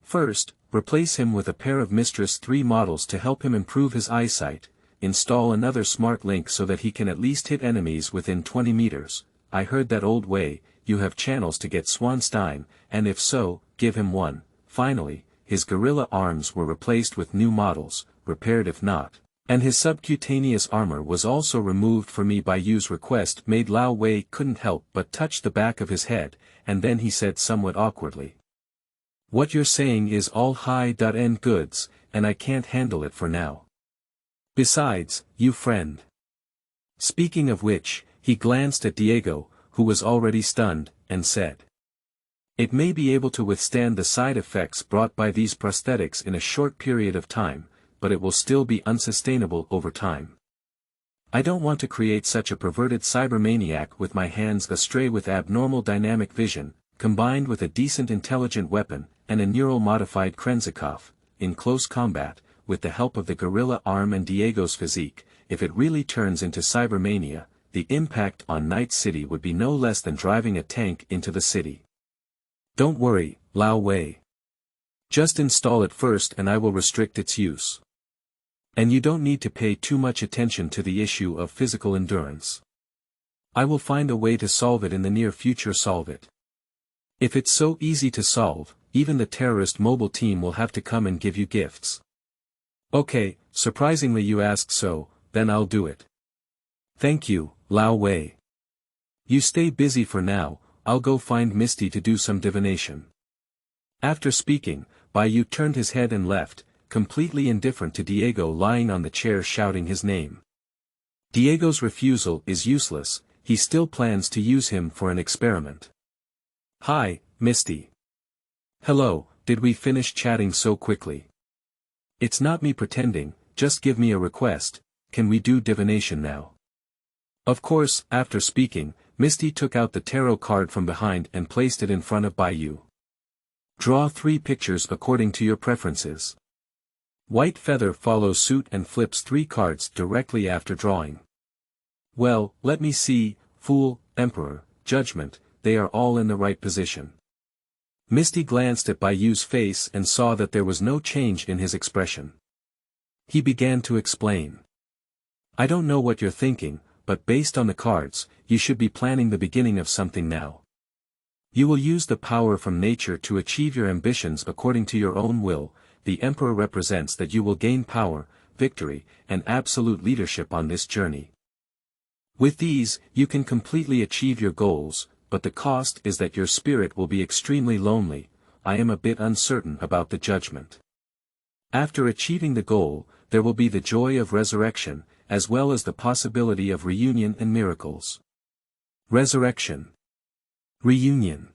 Speaker 1: First, replace him with a pair of Mistress 3 models to help him improve his eyesight, install another smart link so that he can at least hit enemies within 20 meters, I heard that old way, you have channels to get Swanstein, and if so, give him one. Finally, his gorilla arms were replaced with new models, repaired if not, and his subcutaneous armor was also removed for me. Bai Yu's request made Lao Wei couldn't help but touch the back of his head, and then he said somewhat awkwardly, "What you're saying is all high-end goods, and I can't handle it for now. Besides, you friend." Speaking of which, he glanced at Diego, who was already stunned, and said, "It may be able to withstand the side effects brought by these prosthetics in a short period of time, but it will still be unsustainable over time. I don't want to create such a perverted cybermaniac with my hands astray with abnormal dynamic vision, combined with a decent intelligent weapon, and a neural-modified Krenzikov, in close combat, with the help of the gorilla arm and Diego's physique. If it really turns into cybermania, the impact on Night City would be no less than driving a tank into the city. Don't worry, Lao Wei. Just install it first and I will restrict its use. And you don't need to pay too much attention to the issue of physical endurance. I will find a way to solve it in the near future. Solve it. If it's so easy to solve, even the terrorist mobile team will have to come and give you gifts." "Okay, surprisingly you ask so, then I'll do it." "Thank you, Lao Wei. You stay busy for now, I'll go find Misty to do some divination." After speaking, Bai Yu turned his head and left, completely indifferent to Diego lying on the chair shouting his name. Diego's refusal is useless, he still plans to use him for an experiment. "Hi, Misty." "Hello, did we finish chatting so quickly?" "It's not me pretending, just give me a request, can we do divination now?" Of course. After speaking, Misty took out the tarot card from behind and placed it in front of Bai Yu. "Draw 3 pictures according to your preferences." White Feather follows suit and flips 3 cards directly after drawing. "Well, let me see, Fool, Emperor, Judgment, they are all in the right position." Misty glanced at Bai Yu's face and saw that there was no change in his expression. He began to explain. "I don't know what you're thinking, but based on the cards, you should be planning the beginning of something now. You will use the power from nature to achieve your ambitions according to your own will. The Emperor represents that you will gain power, victory, and absolute leadership on this journey. With these, you can completely achieve your goals, but the cost is that your spirit will be extremely lonely. I am a bit uncertain about the Judgment. After achieving the goal, there will be the joy of resurrection, as well as the possibility of reunion and miracles. Resurrection. Reunion.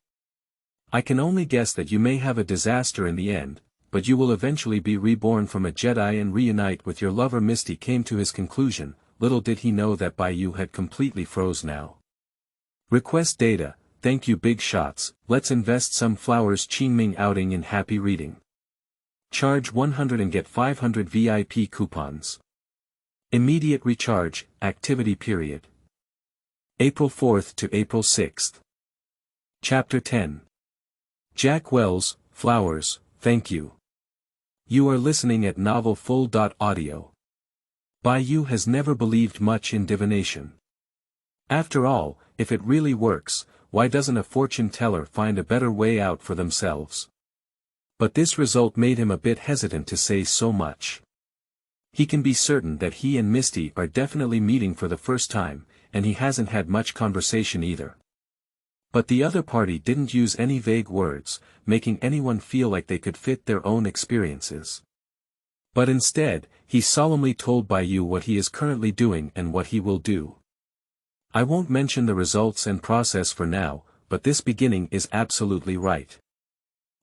Speaker 1: I can only guess that you may have a disaster in the end, but you will eventually be reborn from a Jedi and reunite with your lover. Misty came to his conclusion. Little did he know that Bai Yu had completely froze now. Request data, thank you big shots, let's invest some flowers. Qingming outing in happy reading. Charge 100 and get 500 VIP coupons. Immediate recharge, activity period. April 4th to April 6th. Chapter 10. Jack Wells, Flowers, thank you. You are listening at Novel Full.audio. Bai Yu has never believed much in divination. After all, if it really works, why doesn't a fortune teller find a better way out for themselves? But this result made him a bit hesitant to say so much. He can be certain that he and Misty are definitely meeting for the first time, and he hasn't had much conversation either. But the other party didn't use any vague words, making anyone feel like they could fit their own experiences. But instead, he solemnly told Bai Yu what he is currently doing and what he will do. I won't mention the results and process for now, but this beginning is absolutely right.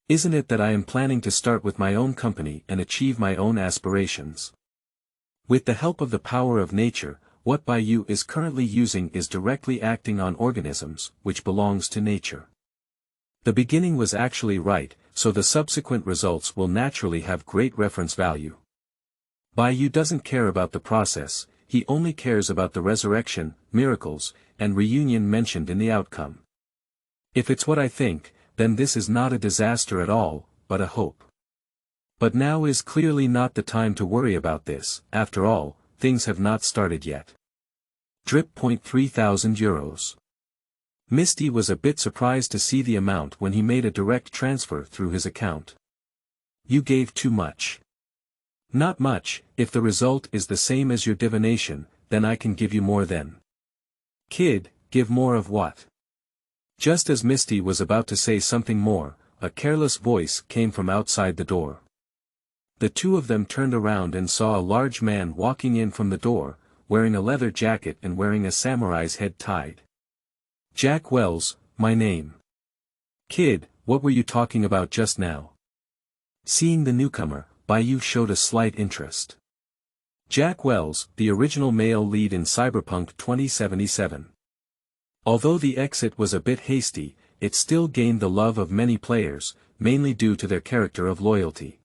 Speaker 1: Isn't it that I am planning to start with my own company and achieve my own aspirations? With the help of the power of nature, what Bai Yu is currently using is directly acting on organisms, which belongs to nature. The beginning was actually right, so the subsequent results will naturally have great reference value. Bai Yu doesn't care about the process, he only cares about the resurrection, miracles, and reunion mentioned in the outcome. If it's what I think, then this is not a disaster at all, but a hope. But now is clearly not the time to worry about this, after all, things have not started yet. Drip. 3,000 euros. Misty was a bit surprised to see the amount when he made a direct transfer through his account. You gave too much. Not much, if the result is the same as your divination, then I can give you more then. Kid, give more of what? Just as Misty was about to say something more, a careless voice came from outside the door. The two of them turned around and saw a large man walking in from the door, wearing a leather jacket and wearing a samurai's head tied. Jack Wells, my name. Kid, what were you talking about just now? Seeing the newcomer, Bai Yu showed a slight interest. Jack Wells, the original male lead in Cyberpunk 2077. Although the exit was a bit hasty, it still gained the love of many players, mainly due to their character of loyalty.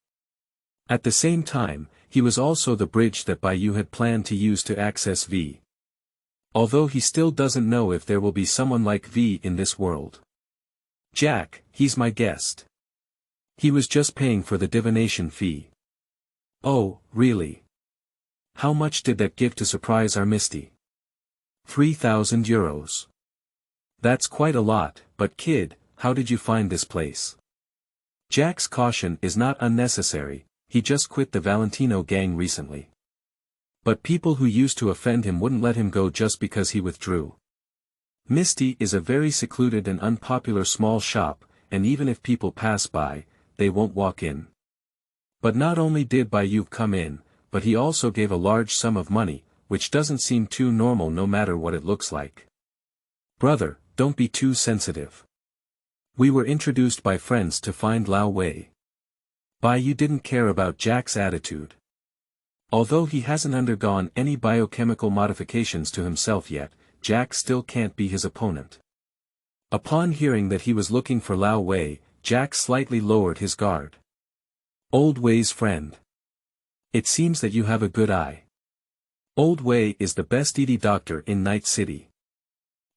Speaker 1: At the same time, he was also the bridge that Bai Yu had planned to use to access V. Although he still doesn't know if there will be someone like V in this world. Jack, he's my guest. He was just paying for the divination fee. Oh, really? How much did that give to surprise our Misty? 3,000 euros. That's quite a lot, but kid, how did you find this place? Jack's caution is not unnecessary, he just quit the Valentino gang recently. But people who used to offend him wouldn't let him go just because he withdrew. Misty is a very secluded and unpopular small shop, and even if people pass by, they won't walk in. But not only did Bai Yu come in, but he also gave a large sum of money, which doesn't seem too normal no matter what it looks like. Brother, don't be too sensitive. We were introduced by friends to find Lao Wei. Bai Yu didn't care about Jack's attitude. Although he hasn't undergone any biochemical modifications to himself yet, Jack still can't be his opponent. Upon hearing that he was looking for Lao Wei, Jack slightly lowered his guard. Old Wei's friend. It seems that you have a good eye. Old Wei is the best ED doctor in Night City.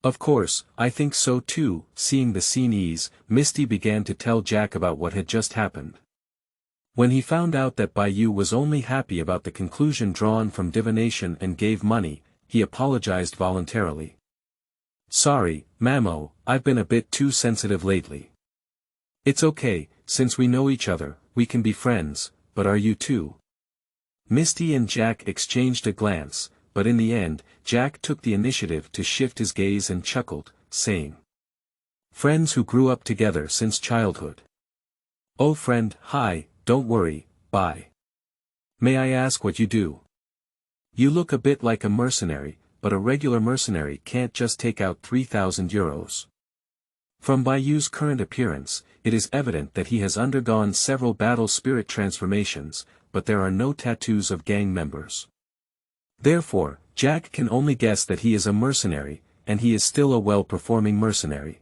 Speaker 1: Of course, I think so too. Seeing the scene ease, Misty began to tell Jack about what had just happened. When he found out that Bai Yu was only happy about the conclusion drawn from divination and gave money, he apologized voluntarily. Sorry, Mamo, I've been a bit too sensitive lately. It's okay, since we know each other, we can be friends, but are you too? Misty and Jack exchanged a glance, but in the end, Jack took the initiative to shift his gaze and chuckled, saying, Friends who grew up together since childhood. Oh friend, hi, don't worry, bye. May I ask what you do? You look a bit like a mercenary, but a regular mercenary can't just take out 3,000 euros. From Bai Yu's current appearance, it is evident that he has undergone several battle spirit transformations, but there are no tattoos of gang members. Therefore, Jack can only guess that he is a mercenary, and he is still a well-performing mercenary.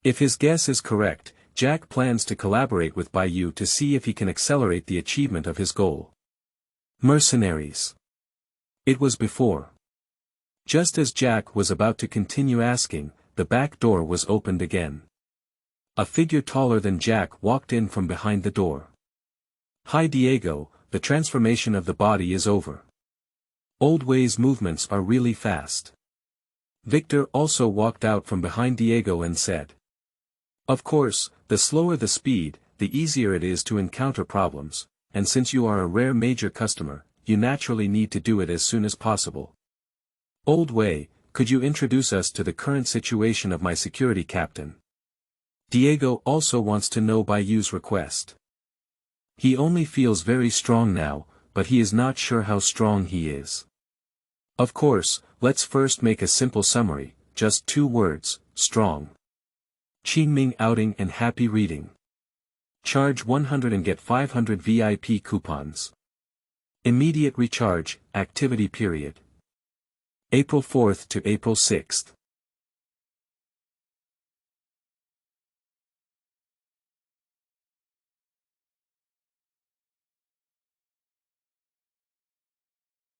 Speaker 1: If his guess is correct, Jack plans to collaborate with Bai Yu to see if he can accelerate the achievement of his goal. Mercenaries. It was before. Just as Jack was about to continue asking, the back door was opened again. A figure taller than Jack walked in from behind the door. Hi Diego, the transformation of the body is over. Old Way's movements are really fast. Victor also walked out from behind Diego and said. Of course, the slower the speed, the easier it is to encounter problems, and since you are a rare major customer, you naturally need to do it as soon as possible. Old Way, could you introduce us to the current situation of my security captain? Diego also wants to know Bai Yu's request. He only feels very strong now, but he is not sure how strong he is. Of course, let's first make a simple summary, just 2 words, strong. Qingming outing and happy reading. Charge 100 and get 500 VIP coupons. Immediate recharge, activity period. April 4th to April 6th.